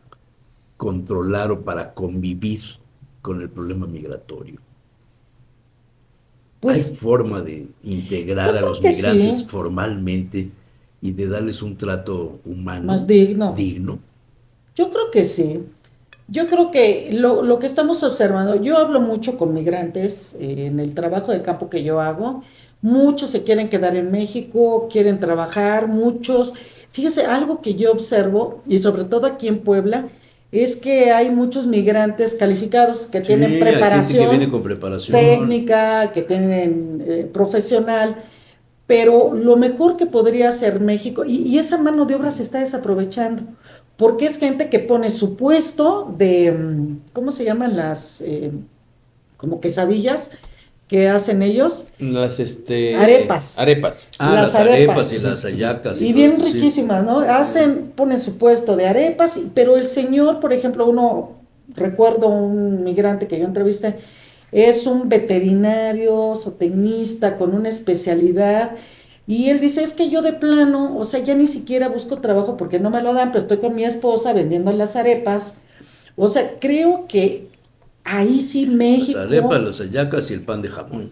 controlar o para convivir con el problema migratorio? Pues, ¿hay forma de integrar a los migrantes formalmente y de darles un trato humano más digno? Yo creo que sí. Yo creo que lo que estamos observando, yo hablo mucho con migrantes en el trabajo de campo que yo hago, muchos se quieren quedar en México, quieren trabajar, muchos. Fíjese, algo que yo observo, y sobre todo aquí en Puebla, es que hay muchos migrantes calificados que tienen preparación, que viene con preparación técnica, que tienen profesional, pero lo mejor que podría hacer México, y esa mano de obra se está desaprovechando, porque es gente que pone su puesto de, ¿cómo se llaman las, como quesadillas? que hacen ellos. Las arepas. Arepas. Las arepas y las hallacas. Y bien riquísimas, ¿no? Ponen su puesto de arepas, pero el señor, por ejemplo, recuerdo un migrante que yo entrevisté, es un veterinario, zootecnista, con una especialidad, y él dice, es que yo de plano, o sea, ya ni siquiera busco trabajo porque no me lo dan, pero estoy con mi esposa vendiendo las arepas. O sea, creo que ahí sí México... Las arepas, las hallacas y el pan de jamón.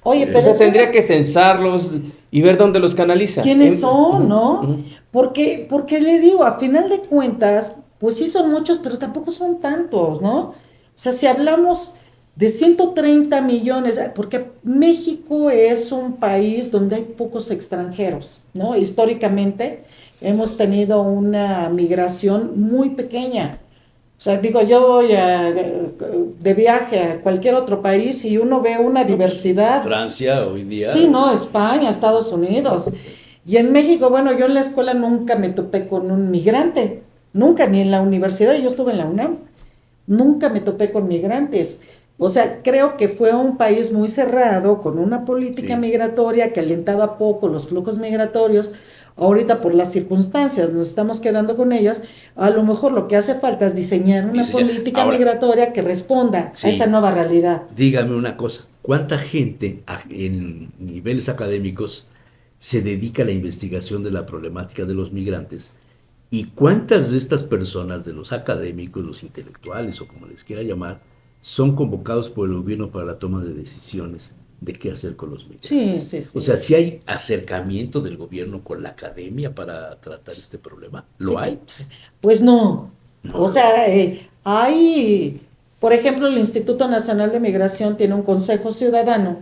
Oye, pero... Eso tendría que censarlos y ver dónde los canaliza. ¿Quiénes son, no? Porque le digo, a final de cuentas, pues sí son muchos, pero tampoco son tantos, ¿no? O sea, si hablamos de 130 millones, porque México es un país donde hay pocos extranjeros, ¿no? Históricamente hemos tenido una migración muy pequeña. O sea, digo, yo voy de viaje a cualquier otro país y uno ve una diversidad. Francia hoy día. Sí, no, España, Estados Unidos. Y en México, bueno, yo en la escuela nunca me topé con un migrante, nunca, ni en la universidad, yo estuve en la UNAM, nunca me topé con migrantes. O sea, creo que fue un país muy cerrado, con una política migratoria que alentaba poco los flujos migratorios. Ahorita por las circunstancias nos estamos quedando con ellas, a lo mejor lo que hace falta es diseñar una política migratoria que responda a esa nueva realidad. Dígame una cosa, ¿cuánta gente en niveles académicos se dedica a la investigación de la problemática de los migrantes? ¿Y cuántas de estas personas, de los académicos, los intelectuales o como les quiera llamar, son convocados por el gobierno para la toma de decisiones de qué hacer con los migrantes? Sí. O sea, si hay acercamiento del gobierno con la academia para tratar este problema, ¿lo hay? Pues no. O sea, hay, por ejemplo, el Instituto Nacional de Migración tiene un consejo ciudadano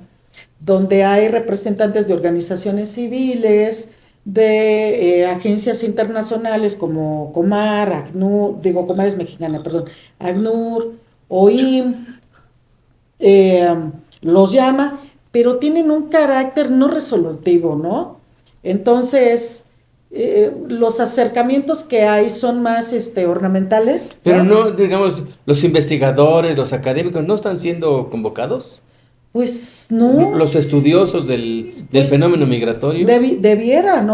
donde hay representantes de organizaciones civiles, de agencias internacionales como Comar, ACNUR, Comar es mexicana, perdón, ACNUR, OIM, los llama, pero tienen un carácter no resolutivo, ¿no? Entonces, los acercamientos que hay son más ornamentales. Pero no, digamos, los investigadores, los académicos, ¿no están siendo convocados? Pues no. Los estudiosos del fenómeno migratorio. Debieran.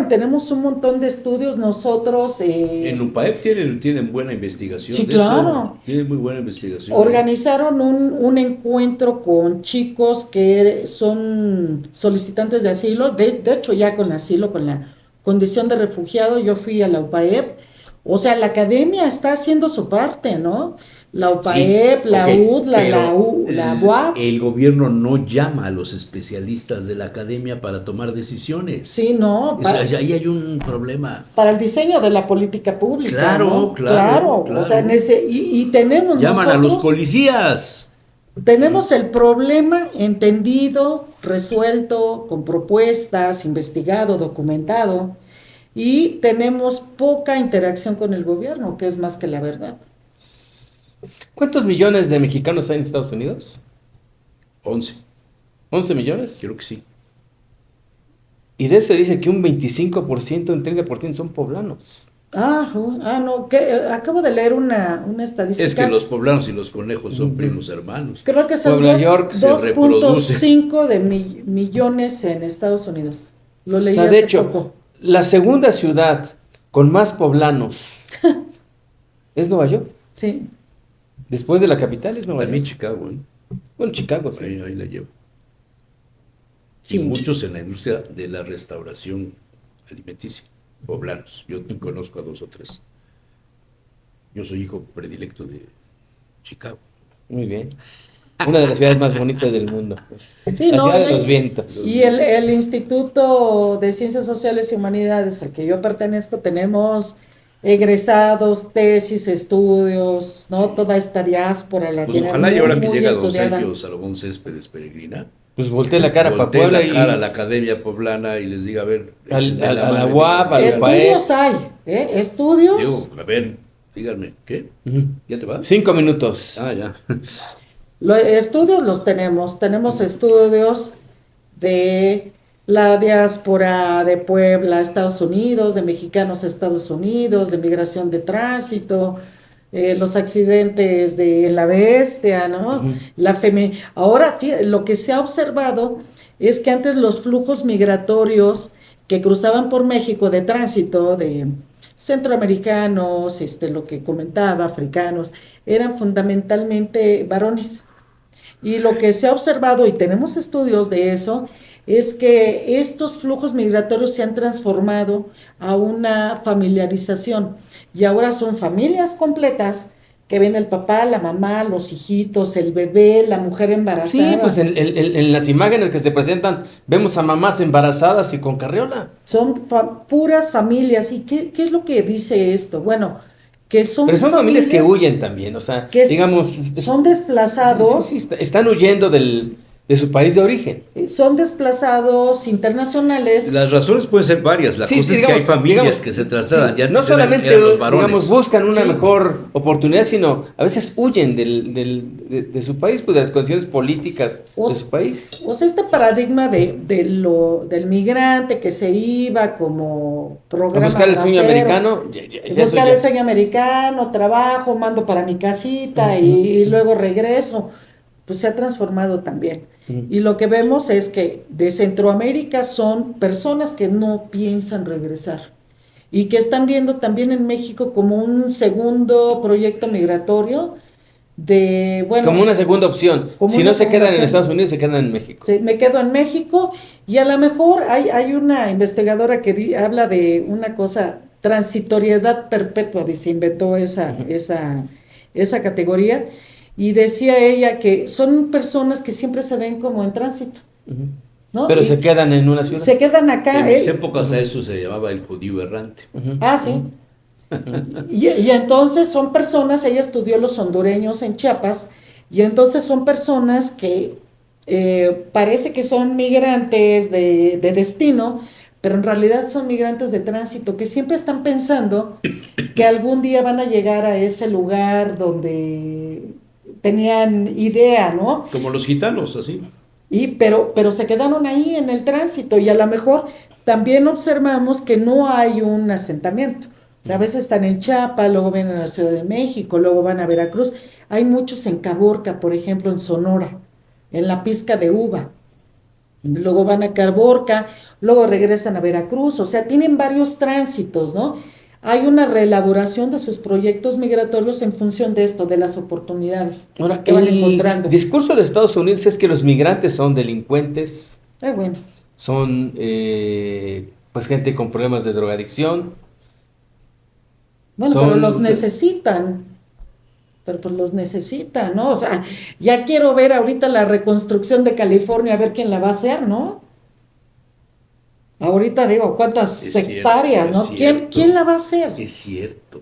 Tenemos un montón de estudios nosotros. En UPAEP tienen buena investigación. Sí, claro. Tienen muy buena investigación. Organizaron un encuentro con chicos que son solicitantes de asilo, de hecho ya con asilo, con la condición de refugiado. Yo fui a la UPAEP. O sea, la academia está haciendo su parte, ¿no? La UPAEP, la UDLA, la UAP. El gobierno no llama a los especialistas de la academia para tomar decisiones. Sí, no. Ahí hay un problema. Para el diseño de la política pública. Claro. O sea, y tenemos llaman a los policías. Tenemos el problema entendido, resuelto, con propuestas, investigado, documentado, y tenemos poca interacción con el gobierno, que es más que la verdad. ¿Cuántos millones de mexicanos hay en Estados Unidos? 11. ¿11 millones? Creo que sí. Y de eso dice que un 25%, un 30% son poblanos. No, acabo de leer una estadística. Es que los poblanos y los conejos son primos hermanos. Creo que son 2.5 de millones en Estados Unidos. Lo leí hace de hecho, poco. La segunda ciudad con más poblanos es Nueva York. Sí. Después de la capital es Nueva York. También Chicago, ¿eh? Bueno, Chicago, sí. Ahí la llevo. Sí. Y muchos en la industria de la restauración alimenticia, poblanos. Yo conozco a 2 o 3. Yo soy hijo predilecto de Chicago. Muy bien. Una de las ciudades más bonitas del mundo. Sí, la ciudad de los vientos. Y el Instituto de Ciencias Sociales y Humanidades al que yo pertenezco, tenemos egresados, tesis, estudios, ¿no? Toda esta diáspora la pues ojalá y ahora que llega don Sergio Salomón Céspedes Peregrina, pues voltee la cara para Puebla la cara a la Academia Poblana y les diga, a ver, a la UAP, a la estudios hay, estudios. Digo, a ver, díganme, ¿qué? ¿Ya te vas? 5 minutos. Ya. Estudios los tenemos estudios de la diáspora de Puebla a Estados Unidos, de mexicanos a Estados Unidos, de migración de tránsito, los accidentes de la bestia, ¿no? Ahora, lo que se ha observado es que antes los flujos migratorios que cruzaban por México de tránsito, de centroamericanos, lo que comentaba, africanos, eran fundamentalmente varones. Y lo que se ha observado, y tenemos estudios de eso, es que estos flujos migratorios se han transformado a una familiarización y ahora son familias completas que ven el papá, la mamá, los hijitos, el bebé, la mujer embarazada. Sí, pues en las imágenes que se presentan vemos a mamás embarazadas y con carriola. Son puras familias. ¿Y qué es lo que dice esto? Bueno, que son Pero son familias que huyen también, o sea, que digamos... son desplazados. Sí, están huyendo de su país de origen. Son desplazados internacionales. Las razones pueden ser varias. La cosa es que hay familias que se trasladan. Ya no solamente los varones, digamos, buscan una mejor oportunidad, sino a veces huyen de su país, pues de las condiciones políticas de su país. O sea, este paradigma del migrante que se iba como programa. A buscar el sueño americano. Buscar el sueño americano, trabajo, mando para mi casita y luego regreso. Pues se ha transformado también. Y lo que vemos es que de Centroamérica son personas que no piensan regresar y que están viendo también en México como un segundo proyecto migratorio como una segunda opción. Si no se quedan en Estados Unidos, se quedan en México. Sí, me quedo en México y a lo mejor hay una investigadora que habla de una cosa, transitoriedad perpetua, dice, inventó esa categoría. Y decía ella que son personas que siempre se ven como en tránsito, ¿no? Pero se quedan en una ciudad. Se quedan acá. En mis épocas a eso se llamaba el judío errante. Ah, sí. Y entonces son personas, ella estudió los hondureños en Chiapas, y entonces son personas que parece que son migrantes de destino, pero en realidad son migrantes de tránsito, que siempre están pensando que algún día van a llegar a ese lugar donde tenían idea, ¿no? Como los gitanos, así. Pero se quedaron ahí en el tránsito y a lo mejor también observamos que no hay un asentamiento. O sea, a veces están en Chiapas, luego vienen a la Ciudad de México, luego van a Veracruz. Hay muchos en Caborca, por ejemplo, en Sonora, en la pizca de uva. Luego van a Caborca, luego regresan a Veracruz. O sea, tienen varios tránsitos, ¿no? Hay una reelaboración de sus proyectos migratorios en función de esto, de las oportunidades que van encontrando. El discurso de Estados Unidos es que los migrantes son delincuentes, bueno. Son pues gente con problemas de drogadicción. Bueno, pero los necesitan. Pero pues los necesitan, ¿no? O sea, ya quiero ver ahorita la reconstrucción de California, a ver quién la va a hacer, ¿no? Ahorita digo, ¿cuántas hectáreas, no? ¿Quién la va a hacer? Es cierto.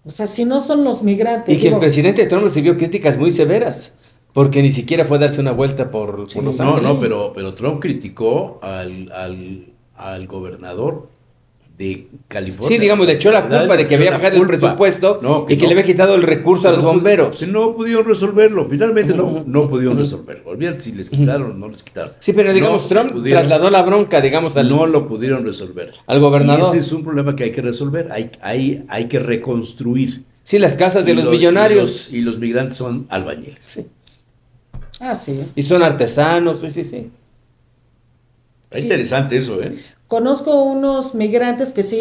O sea, si no son los migrantes. Y que el presidente Trump recibió críticas muy severas, porque ni siquiera fue a darse una vuelta por Los Ángeles. No, pero Trump criticó al gobernador de California. Sí, digamos, le echó la culpa de que había bajado el presupuesto y que le había quitado el recurso a los bomberos. Que no pudieron resolverlo, finalmente no pudieron resolverlo. Olvídate si les quitaron o no les quitaron. Sí, pero digamos, Trump trasladó la bronca, digamos, no lo pudieron resolver. Al gobernador. Y ese es un problema que hay que resolver, hay que reconstruir. Sí, las casas de los millonarios. Y los migrantes son albañiles. Sí. Ah, sí. Y son artesanos, sí. Es interesante eso, ¿eh? Conozco unos migrantes que sí,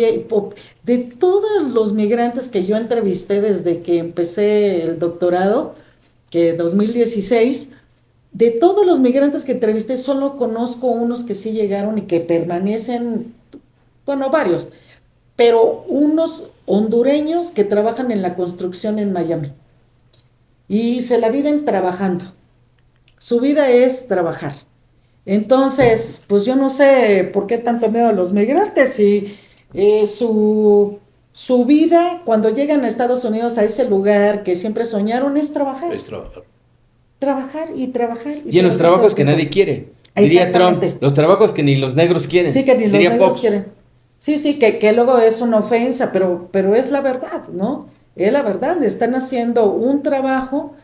de todos los migrantes que yo entrevisté desde que empecé el doctorado, que 2016, de todos los migrantes que entrevisté, solo conozco unos que sí llegaron y que permanecen, bueno, varios, pero unos hondureños que trabajan en la construcción en Miami y se la viven trabajando. Su vida es trabajar. Entonces, pues yo no sé por qué tanto miedo a los migrantes y su vida cuando llegan a Estados Unidos, a ese lugar que siempre soñaron, es trabajar. Es trabajar. Trabajar y trabajar. Y en los trabajos que nadie quiere. Diría Trump, los trabajos que ni los negros quieren. Sí, que ni los negros quieren. Sí, que luego es una ofensa, pero es la verdad, ¿no? Es la verdad, están haciendo un trabajo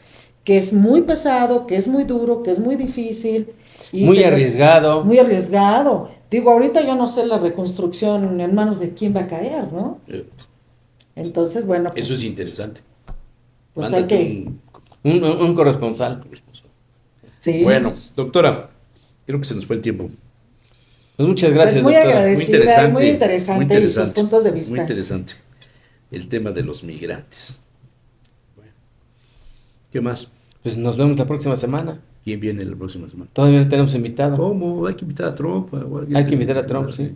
que es muy pesado, que es muy duro, que es muy difícil. Y muy arriesgado. Muy arriesgado. Digo, ahorita yo no sé la reconstrucción en manos de quién va a caer, ¿no? Entonces, bueno, pues, eso es interesante. pues hay que... Un corresponsal. Sí. Bueno, doctora, creo que se nos fue el tiempo. Pues muchas gracias, pues muy doctora. agradecida y muy interesante sus puntos de vista. Muy interesante el tema de los migrantes. Bueno, ¿qué más? Pues nos vemos la próxima semana. ¿Quién viene la próxima semana? Todavía no tenemos invitado. ¿Cómo? Hay que invitar a Trump. Hay que invitar a Trump, sí.